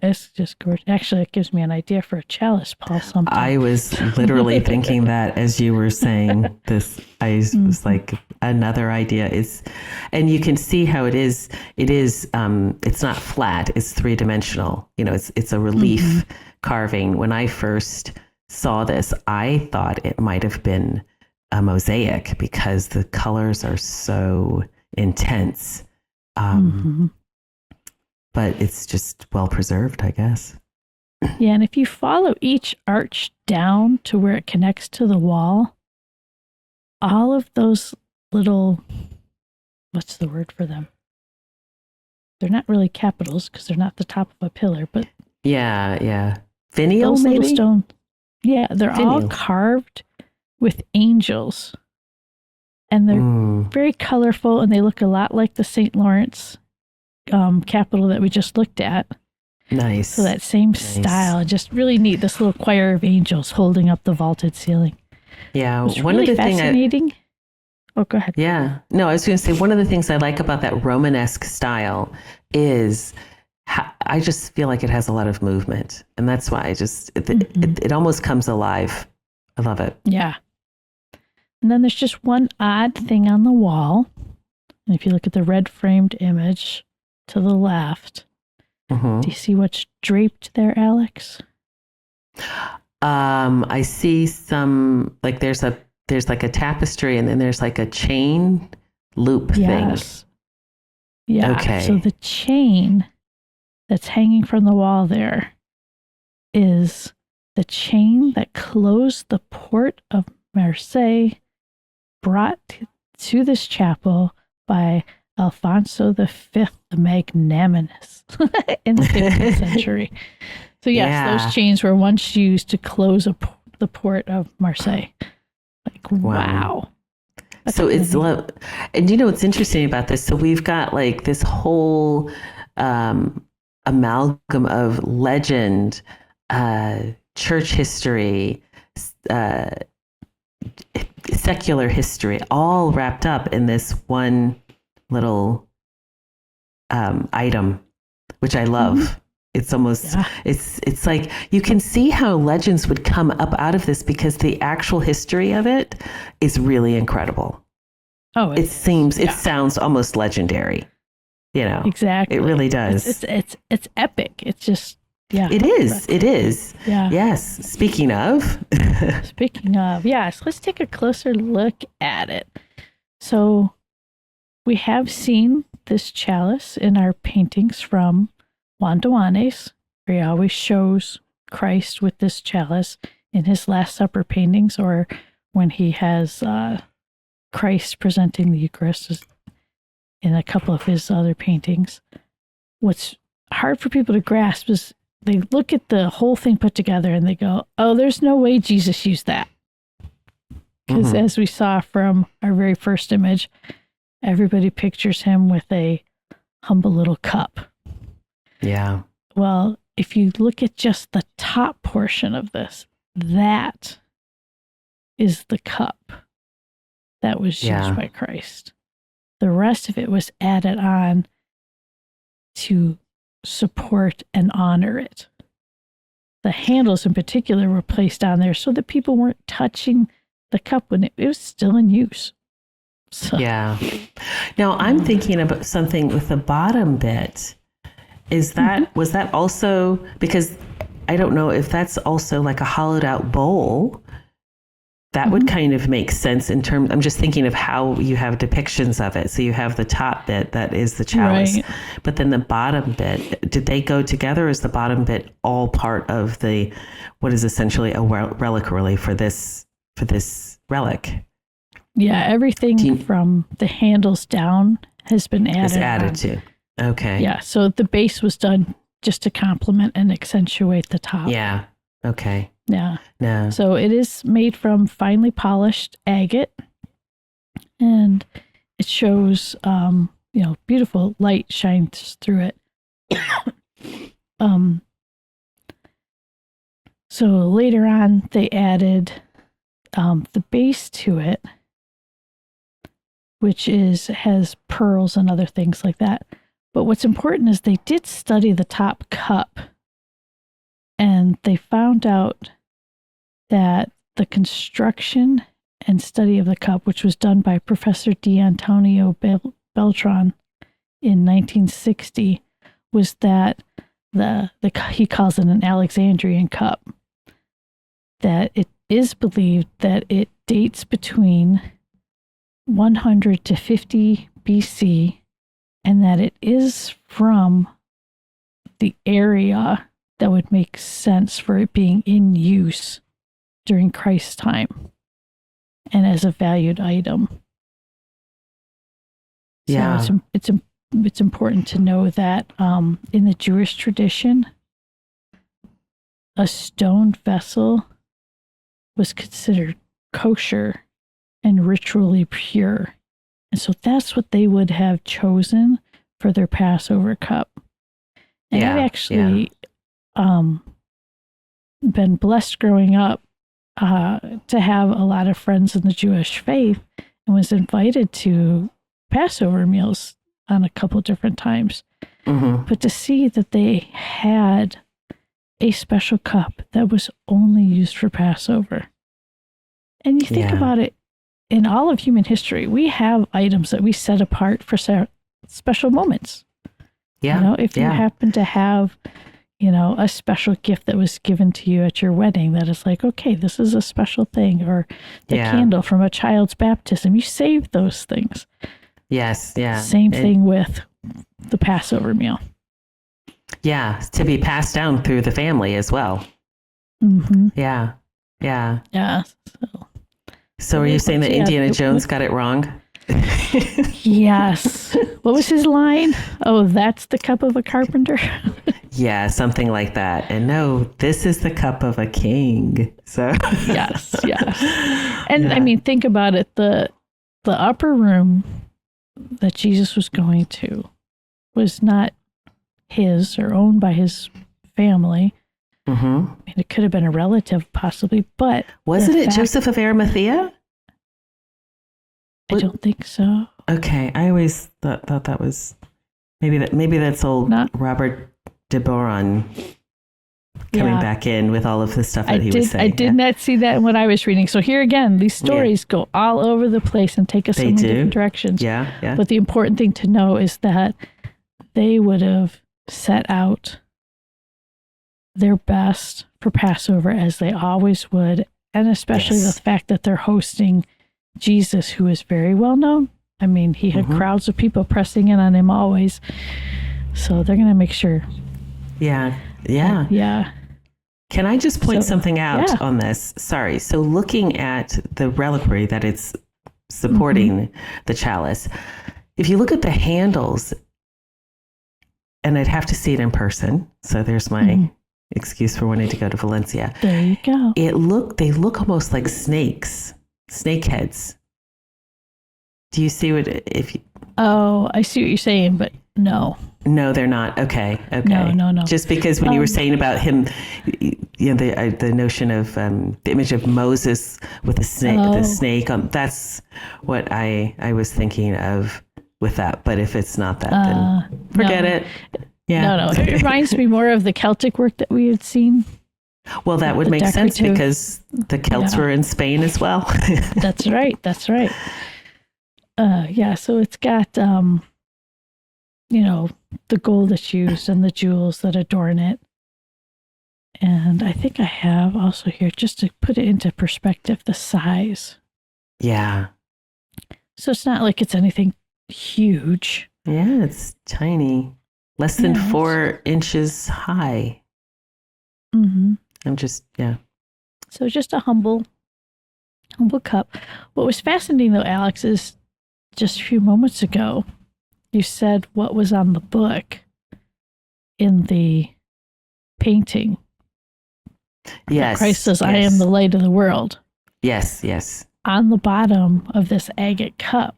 It's just gorgeous. Actually, it gives me an idea for a chalice, Paul, sometime. I was literally thinking that as you were saying this. I was like, another idea is, and you can see how it is. It's not flat. It's 3-dimensional. You know, it's a relief carving. When I first saw this, I thought it might have been a mosaic because the colors are so intense. But it's just well preserved, I guess. Yeah, and if you follow each arch down to where it connects to the wall, all of those little, what's the word for them? they're not really capitals because they're not the top of a pillar, but Yeah. Finial, those maybe? little stone. Yeah, they're all Finial. carved with angels. And they're very colorful, and they look a lot like the St. Lawrence capital that we just looked at. Nice. So that same style, just really neat. This little choir of angels holding up the vaulted ceiling. Yeah, It's one really of the fascinating. Oh, go ahead. Yeah. No, I was going to say one of the things I like about that Romanesque style is I just feel like it has a lot of movement. And that's why it almost comes alive. I love it. Yeah. And then there's just one odd thing on the wall. And if you look at the red framed image to the left, do you see what's draped there, Alix? I see some, like there's like a tapestry, and then there's like a chain loop thing. Yeah. Okay. So the chain that's hanging from the wall there is the chain that closed the port of Marseille, brought to this chapel by Alfonso V the Magnanimous in the 15th century. So yes, those chains were once used to close the port of Marseille. Like, wow. So it's, and you know what's interesting about this? So we've got like this whole amalgam of legend, church history, secular history, all wrapped up in this one little item, which I love. It's almost, it's like you can see how legends would come up out of this because the actual history of it is really incredible. Oh, it sounds almost legendary, you know. Exactly. It really does. It's epic. It's just, It is. Yeah. Yes. Speaking of, yes, let's take a closer look at it. So we have seen this chalice in our paintings from Juan de Juanes, where he always shows Christ with this chalice in his Last Supper paintings, or when he has Christ presenting the Eucharist in a couple of his other paintings. What's hard for people to grasp is they look at the whole thing put together and they go, oh, there's no way Jesus used that. Because as we saw from our very first image, everybody pictures him with a humble little cup. Yeah. Well, if you look at just the top portion of this, that is the cup that was used by Christ. The rest of it was added on to support and honor it. The handles in particular were placed on there so that people weren't touching the cup when it was still in use. So, yeah. Now I'm thinking about something with the bottom bit. Is that, was that also, because I don't know if that's also like a hollowed out bowl, that would kind of make sense in terms, I'm just thinking of how you have depictions of it. So you have the top bit that is the chalice, but then the bottom bit, did they go together, or is the bottom bit all part of the, what is essentially a reliquary for this relic? Yeah, everything from the handles down has been added. Is added to. Okay. Yeah, so the base was done just to complement and accentuate the top. Yeah. Okay. Yeah. No. So it is made from finely polished agate, and it shows, beautiful light shines through it. So later on, they added the base to it, which has pearls and other things like that. But what's important is they did study the top cup, and they found out that the construction and study of the cup, which was done by Professor D'Antonio Beltran in 1960, was that he calls it an Alexandrian cup, that it is believed that it dates between 100 to 50 BC, and that it is from the area that would make sense for it being in use during Christ's time and as a valued item. Yeah. So it's it's important to know that in the Jewish tradition, a stone vessel was considered kosher and ritually pure. And so that's what they would have chosen for their Passover cup. And I've actually been blessed growing up to have a lot of friends in the Jewish faith, and was invited to Passover meals on a couple different times. Mm-hmm. But to see that they had a special cup that was only used for Passover. And you think about it, in all of human history, we have items that we set apart for special moments. Yeah. You know, if you happen to have, you know, a special gift that was given to you at your wedding, that is like, okay, this is a special thing, or the candle from a child's baptism, you save those things. Yes. Yeah. Same thing with the Passover meal. Yeah. To be passed down through the family as well. Mm-hmm. Yeah. Yeah. Yeah. So are you saying that Indiana Jones got it wrong? Yes. What was his line? Oh, that's the cup of a carpenter. Yeah, something like that. And no, this is the cup of a king. So yes. And I mean, think about it. The upper room that Jesus was going to was not his or owned by his family. Mm-hmm. I mean, it could have been a relative possibly, but wasn't it Joseph of Arimathea? I don't think so. Okay, I always thought that was maybe that's old Robert de Boron coming back in with all of the stuff that he was saying. I did not see that when I was reading. So here again, these stories go all over the place and take us in different directions. Yeah. But the important thing to know is that they would have set out their best for Passover, as they always would, and especially the fact that they're hosting Jesus, who is very well known. I mean, he had crowds of people pressing in on him always. So they're going to make sure. Yeah. Can I just point something out on this? Sorry. So looking at the reliquary that it's supporting the chalice, if you look at the handles, and I'd have to see it in person. So there's my excuse for wanting to go to Valencia. There you go. They look almost like snakes, snake heads. Do you see what Oh, I see what you're saying, but no. No, they're not. Okay. No. Just because when you were saying about him, you know, the notion of the image of Moses with the snake, that's what I was thinking of with that. But if it's not that, then forget it. Yeah. No. It reminds me more of the Celtic work that we had seen. Well, that would make sense because the Celts were in Spain as well. That's right. So it's got, you know, the gold that's used and the jewels that adorn it. And I think I have also here, just to put it into perspective, the size. Yeah. So it's not like it's anything huge. Yeah, it's tiny. Less than 4 inches high. Mm-hmm. So just a humble cup. What was fascinating, though, Alex, is just a few moments ago, you said what was on the book in the painting. Yes. Christ says, I am the light of the world. Yes. On the bottom of this agate cup,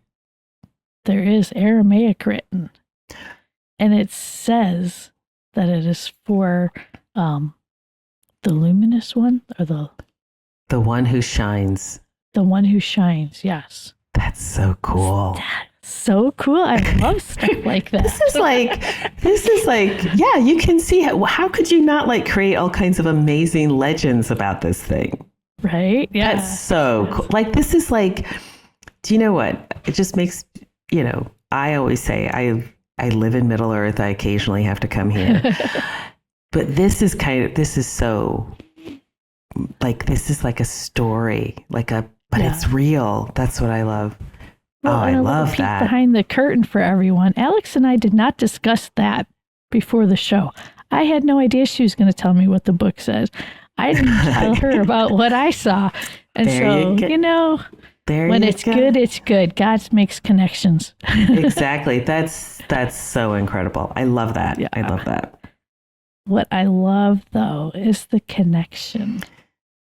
there is Aramaic written. And it says that it is for the luminous one, or the one who shines. The one who shines, yes. That's so cool. That's so cool. I love stuff like that. This is like, yeah, you can see how could you not like create all kinds of amazing legends about this thing? Right? Yeah. That's so cool. Like, this is like, do you know what? It just makes, you know, I always say I live in Middle Earth. I occasionally have to come here. But this is so, like, this is like a story, but it's real. That's what I love. Well, I love that. Behind the curtain for everyone, Alix and I did not discuss that before the show. I had no idea she was going to tell me what the book says. I didn't tell her about what I saw. And you know, when it's good, it's good. God makes connections. Exactly. That's That's so incredible. I love that. Yeah. I love that. What I love, though, is the connection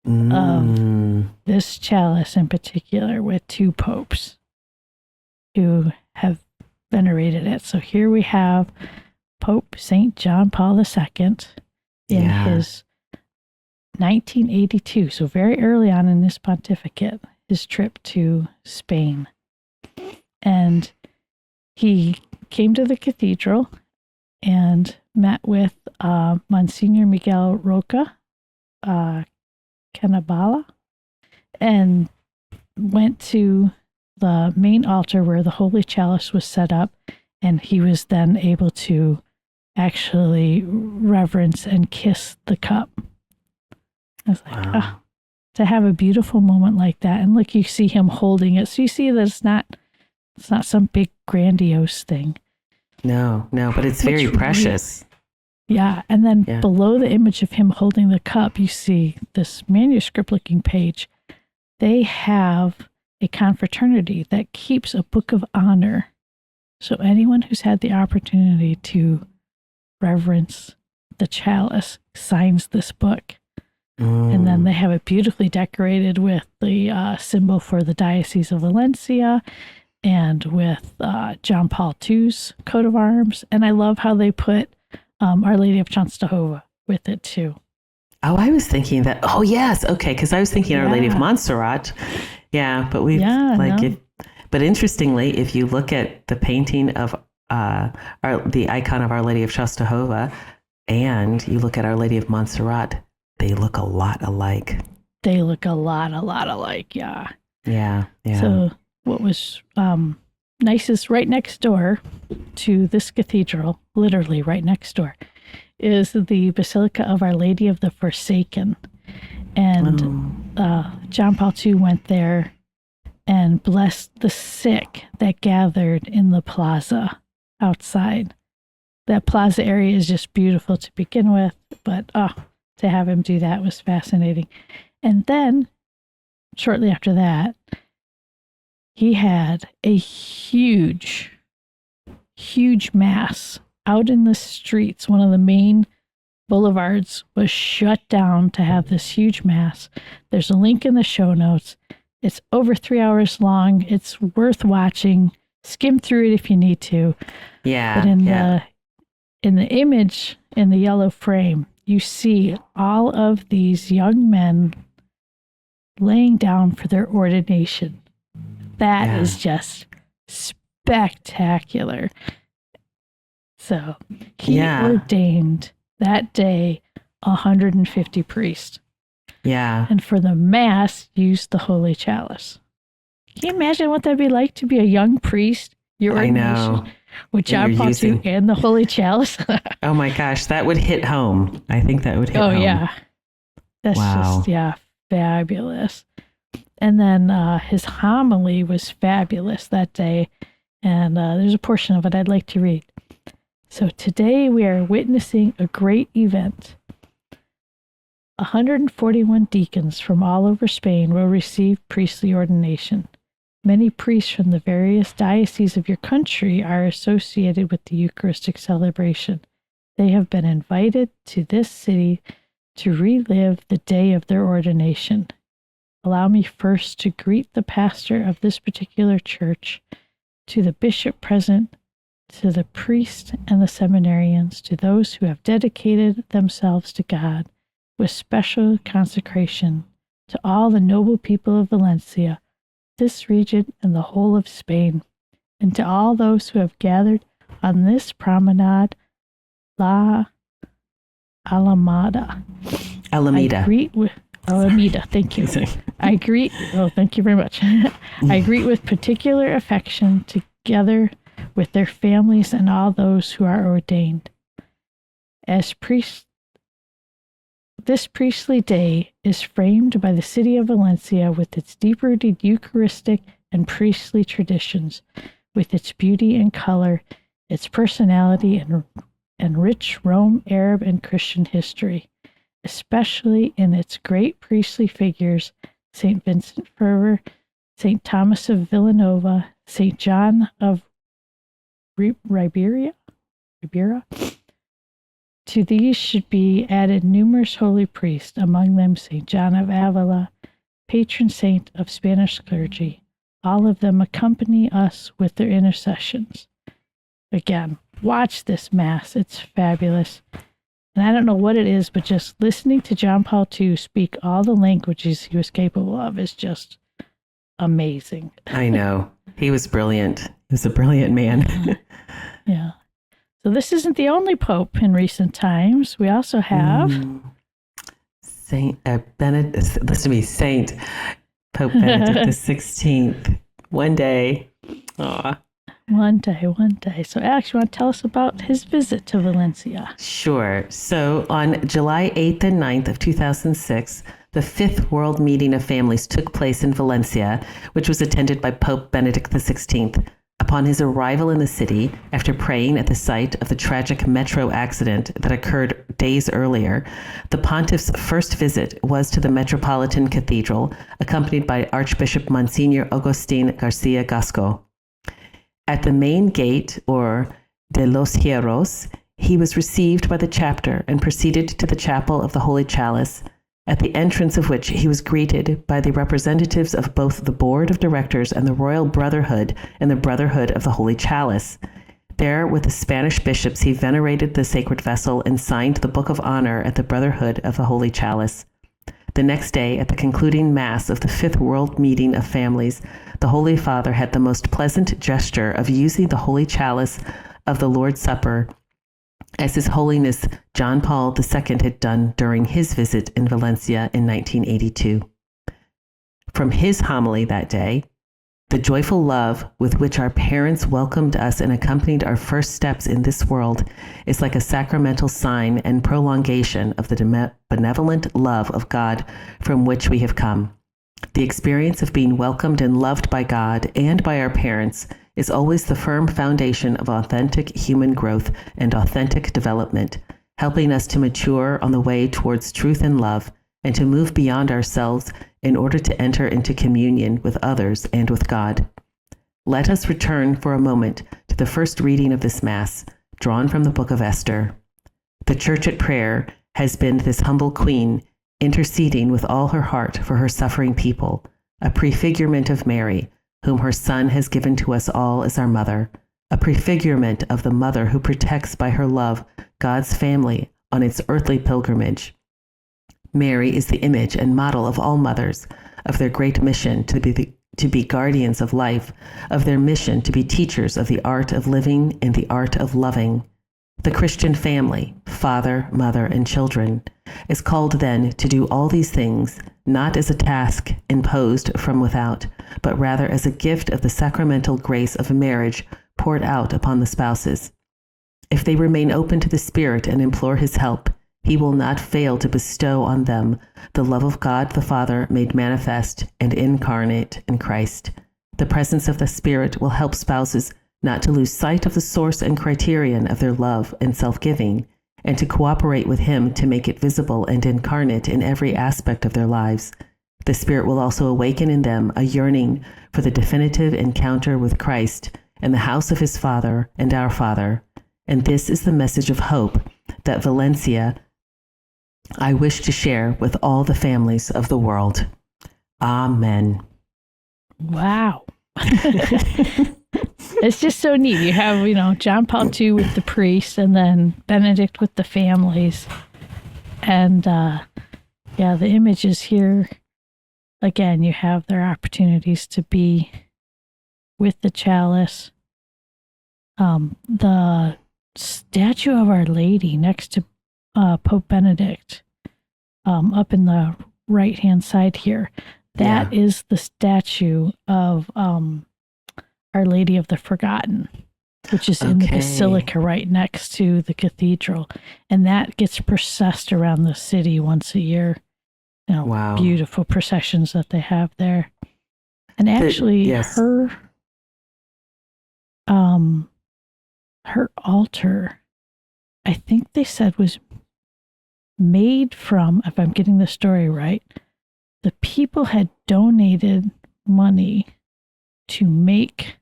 of this chalice in particular with two popes who have venerated it. So here we have Pope St. John Paul II in his 1982, so very early on in his pontificate, his trip to Spain. And he came to the cathedral and met with Monsignor Miguel Roca Canabala and went to the main altar where the Holy Chalice was set up, and he was then able to actually reverence and kiss the cup. I was like, to have a beautiful moment like that. And look, you see him holding it. So you see that it's not some big grandiose thing. No, but it's very precious. Yeah. And then below the image of him holding the cup, you see this manuscript looking page. They have a confraternity that keeps a book of honor. So anyone who's had the opportunity to reverence the chalice signs this book. And then they have it beautifully decorated with the symbol for the Diocese of Valencia and with John Paul II's coat of arms. And I love how they put Our Lady of Częstochowa with it too. Oh, I was thinking that. Oh, yes. Okay. Because I was thinking Our Lady of Montserrat. Yeah. But but interestingly, if you look at the painting of the icon of Our Lady of Częstochowa and you look at Our Lady of Montserrat, they look a lot alike. They look a lot alike, yeah. Yeah. So what was nice is right next door to this cathedral, literally right next door, is the Basilica of Our Lady of the Forsaken. And John Paul II went there and blessed the sick that gathered in the plaza outside. That plaza area is just beautiful to begin with, but to have him do that was fascinating. And then, shortly after that, he had a huge mass out in the streets. One of the main boulevards was shut down to have this huge mass. There's a link in the show notes. It's over 3 hours long. It's worth watching. Skim through it if you need to. Yeah. But in the image in the yellow frame, you see all of these young men laying down for their ordination. That is just spectacular. So he ordained that day 150 priests. Yeah. And for the Mass, used the Holy Chalice. Can you imagine what that'd be like to be a young priest? Your ordination, I know. With John Paul II and the Holy Chalice. Oh my gosh, that would hit home. I think that would hit home. Oh yeah. That's just, fabulous. And then his homily was fabulous that day. And there's a portion of it I'd like to read. So today we are witnessing a great event. 141 deacons from all over Spain will receive priestly ordination. Many priests from the various dioceses of your country are associated with the Eucharistic celebration. They have been invited to this city to relive the day of their ordination. Allow me first to greet the pastor of this particular church, to the bishop present, to the priest and the seminarians, to those who have dedicated themselves to God with special consecration, to all the noble people of Valencia, this region and the whole of Spain, and to all those who have gathered on this promenade, La Alameda. Alameda. Alameda, thank you. Thank you very much. I greet with particular affection together with their families and all those who are ordained. As priests, this priestly day is framed by the city of Valencia with its deep-rooted Eucharistic and priestly traditions, with its beauty and color, its personality and rich Rome, Arab, and Christian history, especially in its great priestly figures, St. Vincent Ferrer, St. Thomas of Villanova, St. John of Ribeira. To these should be added numerous holy priests, among them St. John of Avila, patron saint of Spanish clergy. All of them accompany us with their intercessions. Again, watch this Mass. It's fabulous. And I don't know what it is, but just listening to John Paul II speak all the languages he was capable of is just amazing. I know. He was brilliant. He was a brilliant man. Yeah. So this isn't the only pope in recent times. We also have Saint Benedict. Listen to me, Saint Pope Benedict the 16th. One day. Aw. One day. So Alex, you want to tell us about his visit to Valencia? Sure. So on July 8th and 9th of 2006, the Fifth World Meeting of Families took place in Valencia, which was attended by Pope Benedict XVI. Upon his arrival in the city, after praying at the site of the tragic metro accident that occurred days earlier, the pontiff's first visit was to the Metropolitan Cathedral, accompanied by Archbishop Monsignor Agustin Garcia Gasco. At the main gate, or de los Hierros, he was received by the chapter and proceeded to the chapel of the Holy Chalice, at the entrance of which he was greeted by the representatives of both the Board of Directors and the Royal Brotherhood and the Brotherhood of the Holy Chalice. There, with the Spanish bishops, he venerated the sacred vessel and signed the Book of Honor at the Brotherhood of the Holy Chalice. The next day, at the concluding Mass of the Fifth World Meeting of Families, the Holy Father had the most pleasant gesture of using the Holy Chalice of the Lord's Supper as His Holiness John Paul II had done during his visit in Valencia in 1982. From his homily that day, the joyful love with which our parents welcomed us and accompanied our first steps in this world is like a sacramental sign and prolongation of the benevolent love of God from which we have come. The experience of being welcomed and loved by God and by our parents is always the firm foundation of authentic human growth and authentic development, helping us to mature on the way towards truth and love and to move beyond ourselves in order to enter into communion with others and with God. Let us return for a moment to the first reading of this Mass, drawn from the book of Esther. The Church at prayer has been this humble queen, interceding with all her heart for her suffering people, a prefigurement of Mary, whom her Son has given to us all as our mother, a prefigurement of the mother who protects by her love God's family on its earthly pilgrimage. Mary is the image and model of all mothers, of their great mission to be guardians of life, of their mission to be teachers of the art of living and the art of loving. The Christian family, father, mother, and children, is called then to do all these things, not as a task imposed from without, but rather as a gift of the sacramental grace of marriage poured out upon the spouses. If they remain open to the Spirit and implore His help, He will not fail to bestow on them the love of God the Father made manifest and incarnate in Christ. The presence of the Spirit will help spouses not to lose sight of the source and criterion of their love and self-giving, and to cooperate with Him to make it visible and incarnate in every aspect of their lives. The Spirit will also awaken in them a yearning for the definitive encounter with Christ and the house of His Father and our Father. And this is the message of hope that Valencia I wish to share with all the families of the world. Amen. Wow. It's just so neat. You have, John Paul II with the priests and then Benedict with the families. And the images here, again, you have their opportunities to be with the chalice. The statue of Our Lady next to Pope Benedict, up in the right-hand side here, that is the statue of Our Lady of the Forgotten, which is in the basilica right next to the cathedral. And that gets processed around the city once a year. Wow. Beautiful processions that they have there. And actually, her altar, I think they said, was made from, if I'm getting the story right, the people had donated money to make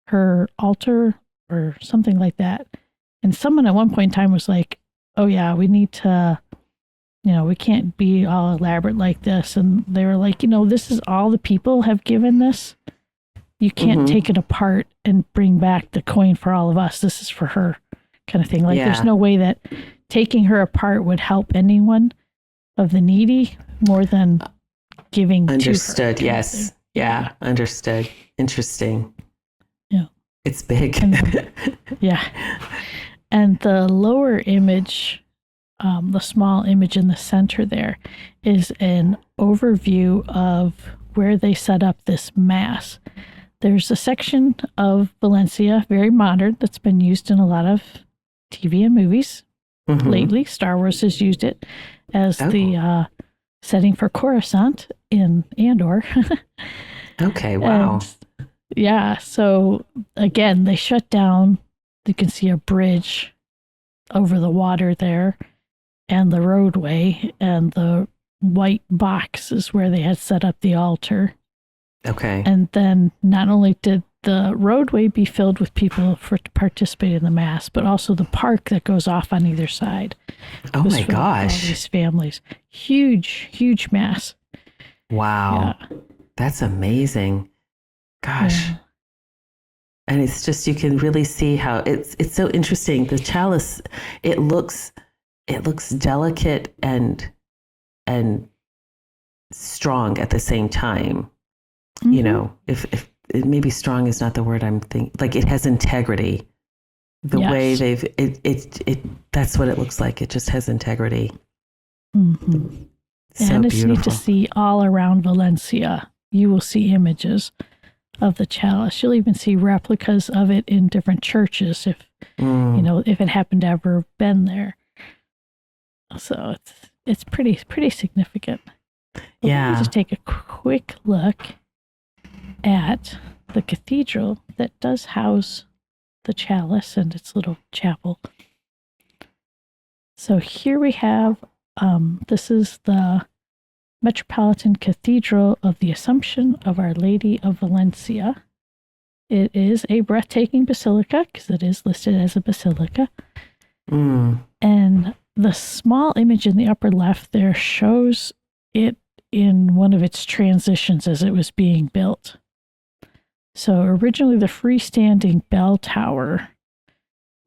her altar or something like that. And someone at one point in time was like, oh yeah, we need to, we can't be all elaborate like this. And they were like, this is all the people have given this. You can't take it apart and bring back the coin for all of us. This is for her, kind of thing. Like there's no way that taking her apart would help anyone of the needy more than giving Understood. to her. Yes. Yeah. Understood. Interesting. Yeah. It's big. Yeah. And the lower image, the small image in the center there, is an overview of where they set up this mass. There's a section of Valencia, very modern, that's been used in a lot of TV and movies lately. Star Wars has used it as the setting for Coruscant in Andor. Okay, wow. And, so again, they shut down. You can see a bridge over the water there and the roadway, and the white box is where they had set up the altar. Okay. And then not only did the roadway be filled with people to participate in the mass, but also the park that goes off on either side. Oh my gosh. All these families. Huge, huge mass. Wow. Yeah. That's amazing. Gosh. Yeah. And it's just, you can really see how it's so interesting. The chalice, it looks delicate and strong at the same time. If maybe strong is not the word I'm thinking, like it has integrity. The way they've it that's what it looks like. It just has integrity. Mm-hmm. So and it's beautiful. neat to see all around Valencia. You will see images of the chalice. You'll even see replicas of it in different churches if if it happened to ever been there. So it's pretty significant. Let me just take a quick look at the cathedral that does house the chalice and its little chapel. So here we have, this is the Metropolitan Cathedral of the Assumption of Our Lady of Valencia. It is a breathtaking basilica because it is listed as a basilica. And the small image in the upper left there shows it in one of its transitions as it was being built. So originally the freestanding bell tower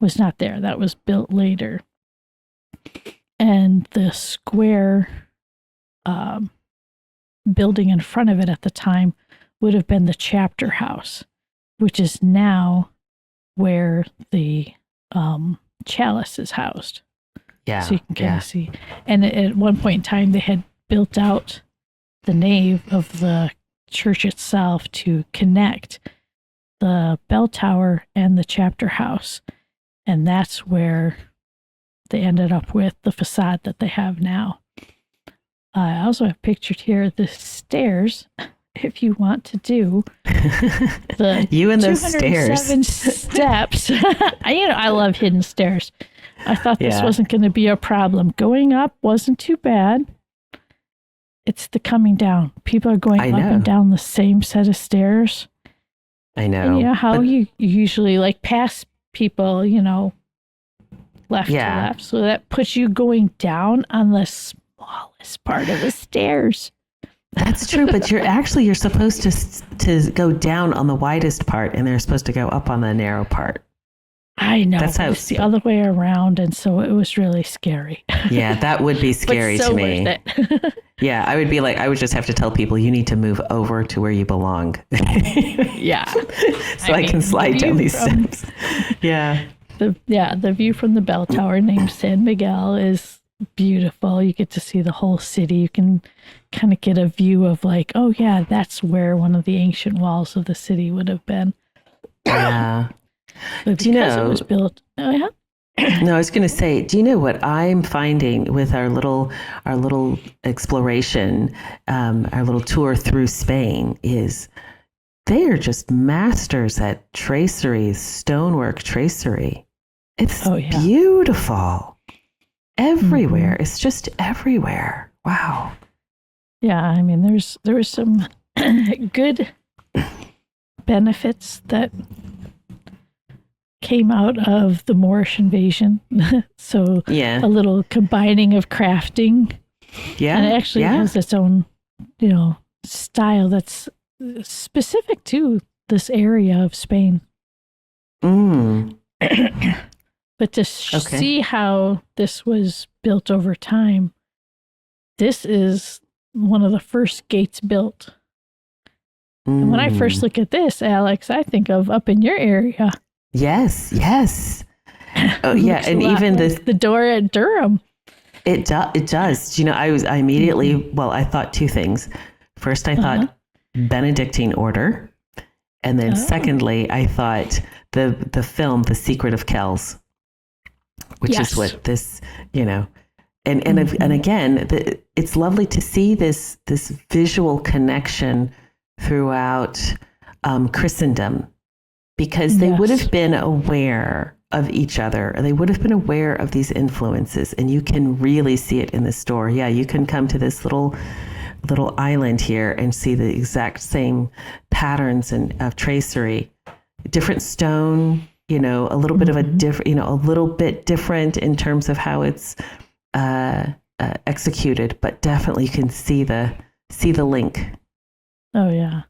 was not there. That was built later. And the square building in front of it at the time would have been the chapter house, which is now where the chalice is housed. Yeah. So you can kind of see. And at one point in time, they had built out the nave of the church itself to connect the bell tower and the chapter house. And that's where they ended up with the facade that they have now. I also have pictured here the stairs, if you want to do the you and those 207 steps. I love hidden stairs. I thought this wasn't going to be a problem. Going up wasn't too bad. It's the coming down. People are going up and down the same set of stairs. I know. And you know how you usually pass people, left to left. So that puts you going down on the smallest part of the stairs. That's true, but you're supposed to go down on the widest part, and they're supposed to go up on the narrow part. I know. That's how it's the other way around, and so it was really scary. Yeah, that would be scary to me. Worth it. Yeah, I would just have to tell people you need to move over to where you belong. Yeah. So I can slide down these steps. Yeah. The view from the bell tower named San Miguel is beautiful. You get to see the whole city. You can kind of get a view of that's where one of the ancient walls of the city would have been. Yeah. But because it was built. Oh, yeah? No, I was going to say, do you know what I'm finding with our little exploration, our little tour through Spain is they are just masters at tracery, stonework tracery. It's beautiful. Everywhere. It's just everywhere. Wow. Yeah, I mean, there was some good benefits that came out of the Moorish invasion. So Yeah. a little combining of crafting. Yeah. And it actually has its own, style that's specific to this area of Spain. Mm. But to see how this was built over time, this is one of the first gates built. And when I first look at this, Alex, I think of up in your area. Yes. Oh yeah, and even the door at Durham. It does. I immediately, I thought two things. First, I thought Benedictine order, and then secondly, I thought the film, The Secret of Kells, which is what this, and again, it's lovely to see this visual connection throughout Christendom, because they would have been aware of each other. They would have been aware of these influences, and you can really see it in the store. Yeah, you can come to this little island here and see the exact same patterns of tracery, different stone, a little bit of a different, a little bit different in terms of how it's executed, but definitely you can see the link. Oh yeah.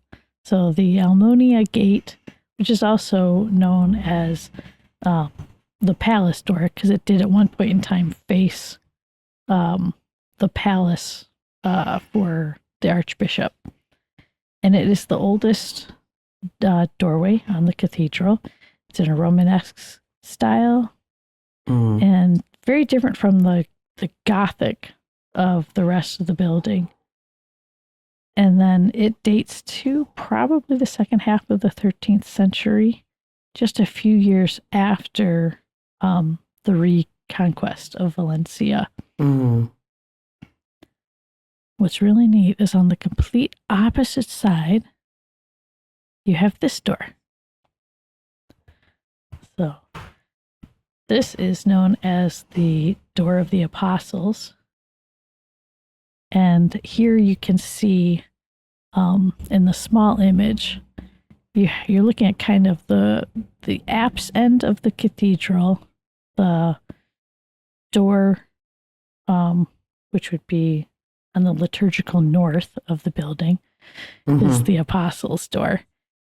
So the Almonia Gate, which is also known as the palace door, because it did at one point in time face the palace for the Archbishop. And it is the oldest doorway on the cathedral. It's in a Romanesque style and very different from the Gothic of the rest of the building. And then it dates to probably the second half of the 13th century, just a few years after the reconquest of Valencia. What's really neat is on the complete opposite side, you have this door. So this is known as the Door of the Apostles. And here you can see in the small image, you're looking at kind of the apse end of the cathedral, the door, which would be on the liturgical north of the building, is the Apostles' door.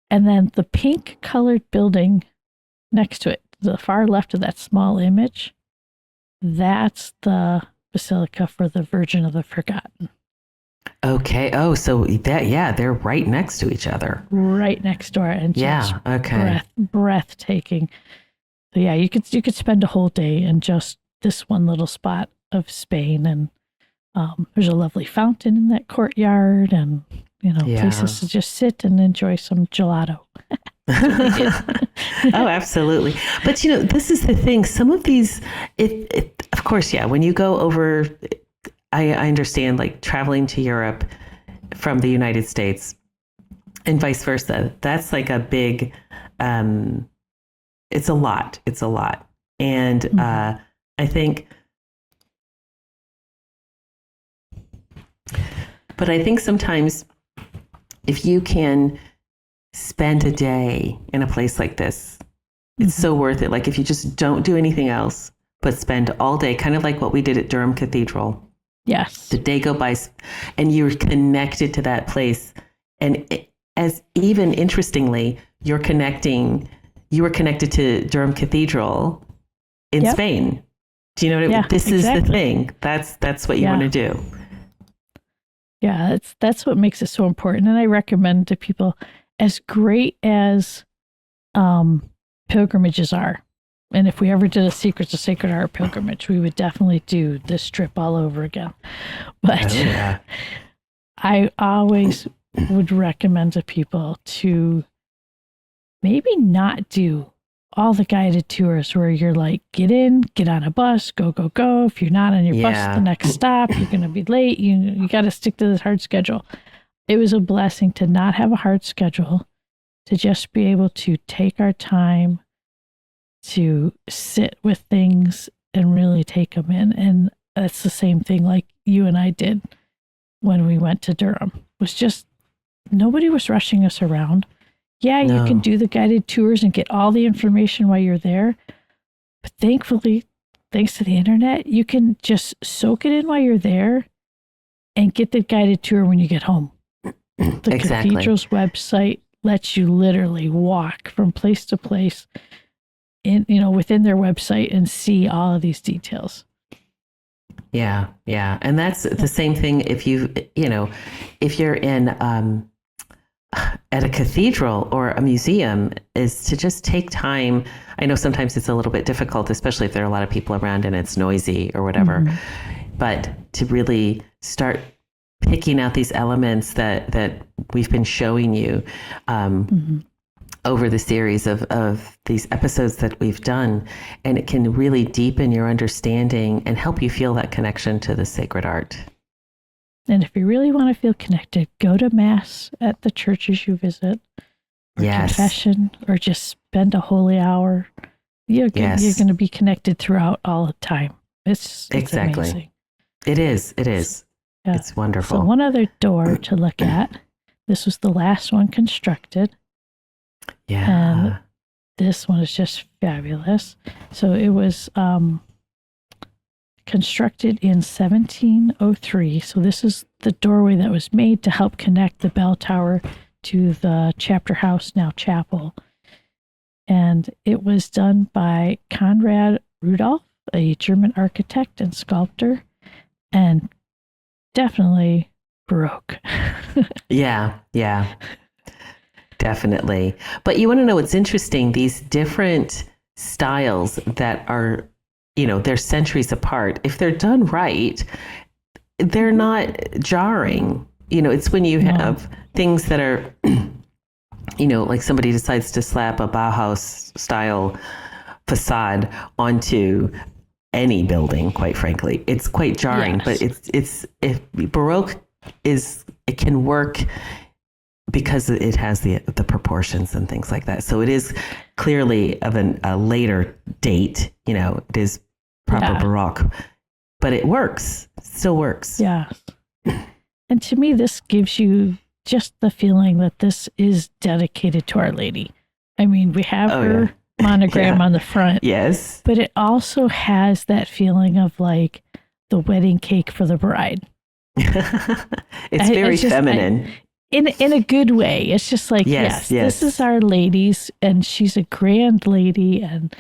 And then the pink colored building next to it, the far left of that small image, that's the Basilica for the Virgin of the Forgotten. Okay. Oh, so they're right next to each other. Right next door, and just breathtaking. So yeah, you could spend a whole day in just this one little spot of Spain, and there's a lovely fountain in that courtyard, and places to just sit and enjoy some gelato. Oh, absolutely. But this is the thing. Some of these, of course, when you go over, I understand, like traveling to Europe from the United States and vice versa. That's like a big, it's a lot. And I think, but I think sometimes if you can spend a day in a place like this, it's so worth it. Like if you just don't do anything else, but spend all day, kind of like what we did at Durham Cathedral. Yes. The day go by and you're connected to that place. And as even interestingly, you were connected to Durham Cathedral in Spain. Do you know what I mean? This is the thing. That's what you want to do. Yeah, that's what makes it so important. And I recommend to people, as great as pilgrimages are, and if we ever did a Secrets of Sacred Art pilgrimage, we would definitely do this trip all over again. But I always would recommend to people to maybe not do all the guided tours where you're like, get on a bus, go. If you're not on your bus at the next stop, you're going to be late. You got to stick to this hard schedule. It was a blessing to not have a hard schedule, to just be able to take our time to sit with things and really take them in. And that's the same thing like you and I did when we went to Durham. It was just, nobody was rushing us around. Yeah, you No. can do the guided tours and get all the information while you're there. But thankfully, thanks to the internet, you can just soak it in while you're there and get the guided tour when you get home. The Exactly. cathedral's website lets you literally walk from place to place within their website and see all of these details. Yeah, yeah. And that's the same thing if if you're in at a cathedral or a museum, is to just take time. I know sometimes it's a little bit difficult, especially if there are a lot of people around and it's noisy or whatever, but to really start picking out these elements that we've been showing you over the series of these episodes that we've done, and it can really deepen your understanding and help you feel that connection to the sacred art. And if you really want to feel connected, go to Mass at the churches you visit, or confession, or just spend a holy hour. You're going to be connected throughout all the time. It's exactly amazing. It is. Yeah. It's wonderful. So one other door to look at. This was the last one constructed. Yeah. And this one is just fabulous. So it was constructed in 1703. So this is the doorway that was made to help connect the bell tower to the chapter house, now chapel. And it was done by Conrad Rudolph, a German architect and sculptor, and definitely Baroque. Yeah. Definitely. But you want to know what's interesting? These different styles that are, they're centuries apart. If they're done right, they're not jarring. It's when you have things that are, like somebody decides to slap a Bauhaus style facade onto any building, quite frankly. It's quite jarring, but if Baroque it can work because it has the proportions and things like that. So it is clearly of a later date, it is proper Baroque, but it works, still works. Yeah. And to me, this gives you just the feeling that this is dedicated to Our Lady. I mean, we have her monogram on the front. Yes. But it also has that feeling of like the wedding cake for the bride. It's very feminine. In a good way. It's just like, yes, this is Our Lady's, and she's a grand lady, and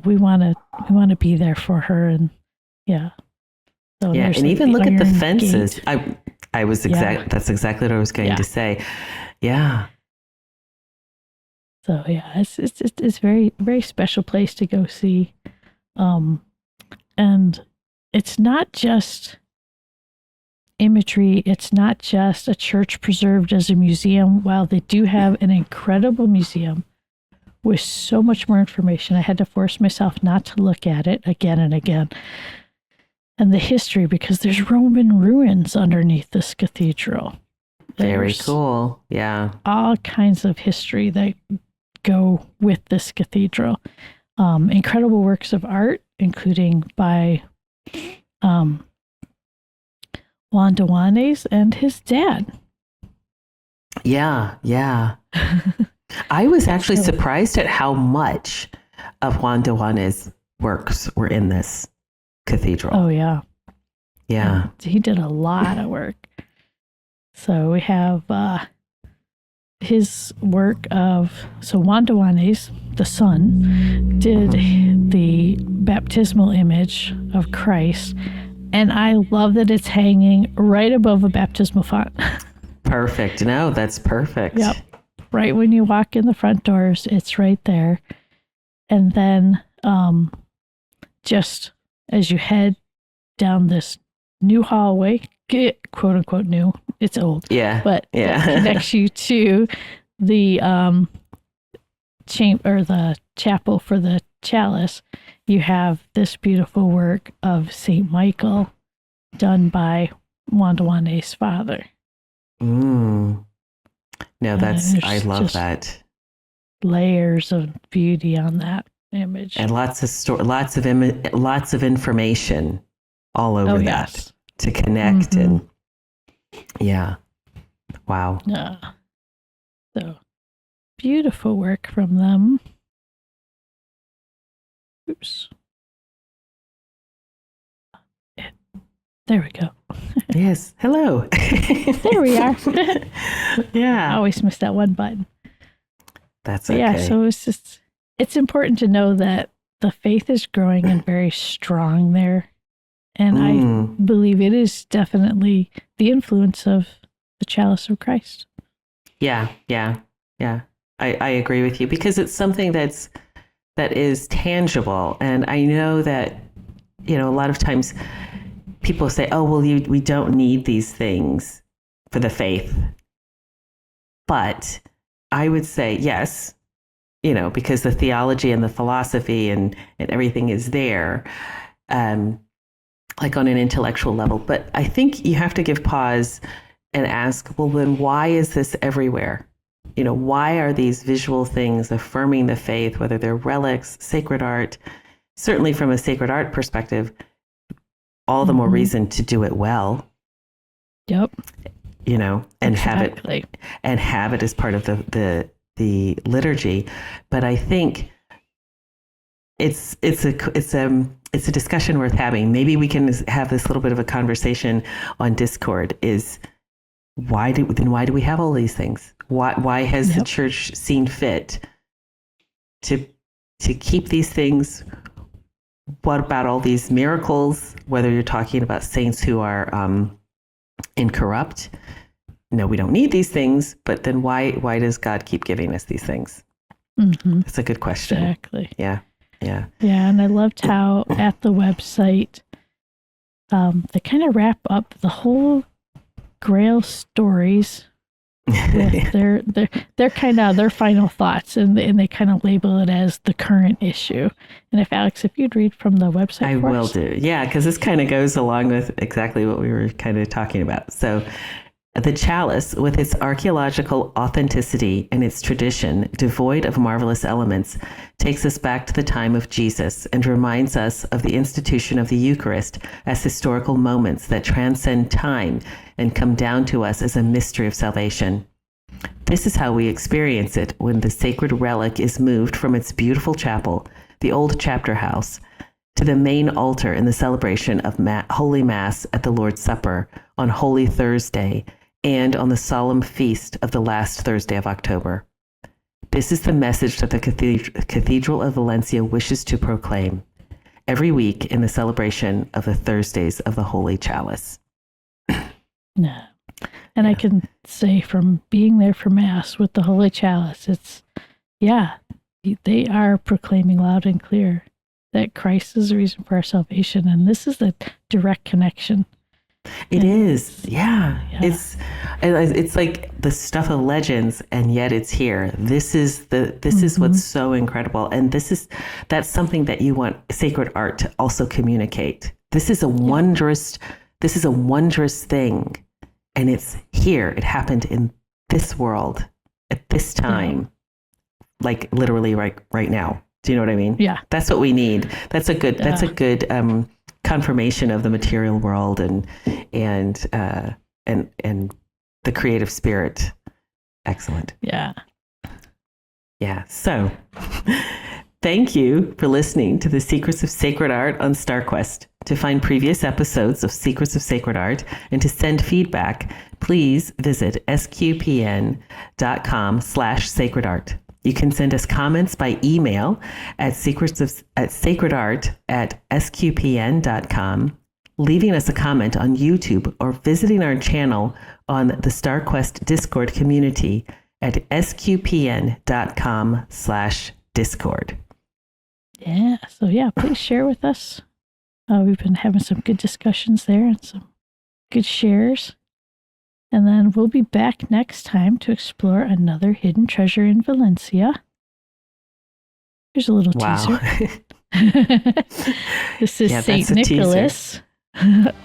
we want to be there for her, and So and even look at the fences. Gate. That's exactly what I was going to say. Yeah. So it's very, very special place to go see, and it's not just imagery. It's not just a church preserved as a museum. While they do have an incredible museum with so much more information, I had to force myself not to look at it again and again. And the history, because there's Roman ruins underneath this cathedral. Very cool. Yeah. All kinds of history that go with this cathedral. Incredible works of art, including by Juan de Juanes and his dad. Yeah. I was actually surprised at how much of Juan de Juanes' works were in this cathedral. Oh, yeah. Yeah. He did a lot of work. So we have his work so Juan de Juanes, the son, did the baptismal image of Christ. And I love that it's hanging right above a baptismal font. Perfect. No, that's perfect. Yep. Right when you walk in the front doors, it's right there. And then just as you head down this new hallway, quote unquote new, it's old. Yeah. But that connects you to the the chapel for the chalice. You have this beautiful work of St. Michael done by Juan de Juanes' father. No, I love that. Layers of beauty on that image. And lots of information all over that to connect and wow. So beautiful work from them. Oops. There we go. Yes. Hello. There we are. Yeah. I always miss that one button. That's But okay. yeah, so it's important to know that the faith is growing and very strong there. And I believe it is definitely the influence of the chalice of Christ. Yeah. I agree with you because it's something that is tangible. And I know that, a lot of times people say, oh, well, we don't need these things for the faith. But I would say yes, because the theology and the philosophy and everything is there, like on an intellectual level. But I think you have to give pause and ask, well, then why is this everywhere? Why are these visual things affirming the faith, whether they're relics, sacred art? Certainly from a sacred art perspective, all the more reason to do it well. Yep. And exactly. have it as part of the liturgy. But I think it's a discussion worth having. Maybe we can have this little bit of a conversation on Discord. Is why do we have all these things? Why has the church seen fit to keep these things? What about all these miracles? Whether you're talking about saints who are incorrupt, no, we don't need these things. But then why does God keep giving us these things? Mm-hmm. That's a good question. Exactly. Yeah. And I loved how at the website they kind of wrap up the whole Grail stories with their kind of their final thoughts, and they kind of label it as the current issue. And if you'd read from the website, I will do. Yeah, because this kind of goes along with exactly what we were kind of talking about. So, the chalice, with its archaeological authenticity and its tradition, devoid of marvelous elements, takes us back to the time of Jesus and reminds us of the institution of the Eucharist as historical moments that transcend time and come down to us as a mystery of salvation. This is how we experience it when the sacred relic is moved from its beautiful chapel, the old chapter house, to the main altar in the celebration of Holy Mass at the Lord's Supper on Holy Thursday and on the solemn feast of the last Thursday of October. This is the message that the Cathedral of Valencia wishes to proclaim every week in the celebration of the Thursdays of the Holy Chalice. Yeah. And I can say from being there for Mass with the Holy Chalice, they are proclaiming loud and clear that Christ is the reason for our salvation. And this is the direct connection. It is. Yeah. It's like the stuff of legends, and yet it's here. This is what's so incredible. And that's something that you want sacred art to also communicate. This is a wondrous thing. And it's here. It happened in this world at this time, like literally right now. Do you know what I mean? Yeah. That's what we need. That's a good confirmation of the material world and the creative spirit. Excellent. Yeah. Yeah. So thank you for listening to the Secrets of Sacred Art on StarQuest. To find previous episodes of Secrets of Sacred Art and to send feedback, please visit sqpn.com/sacredart. You can send us comments by email at sacredart@sqpn.com, leaving us a comment on YouTube, or visiting our channel on the StarQuest Discord community at sqpn.com/discord. Yeah. So please share with us. We've been having some good discussions there and some good shares. And then we'll be back next time to explore another hidden treasure in Valencia. Here's a little teaser. This is St. Nicholas,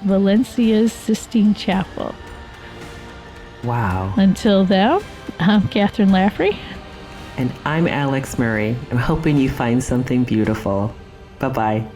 Valencia's Sistine Chapel. Wow. Until then, I'm Kathryn Laffrey. And I'm Alix Murray. I'm hoping you find something beautiful. Bye-bye.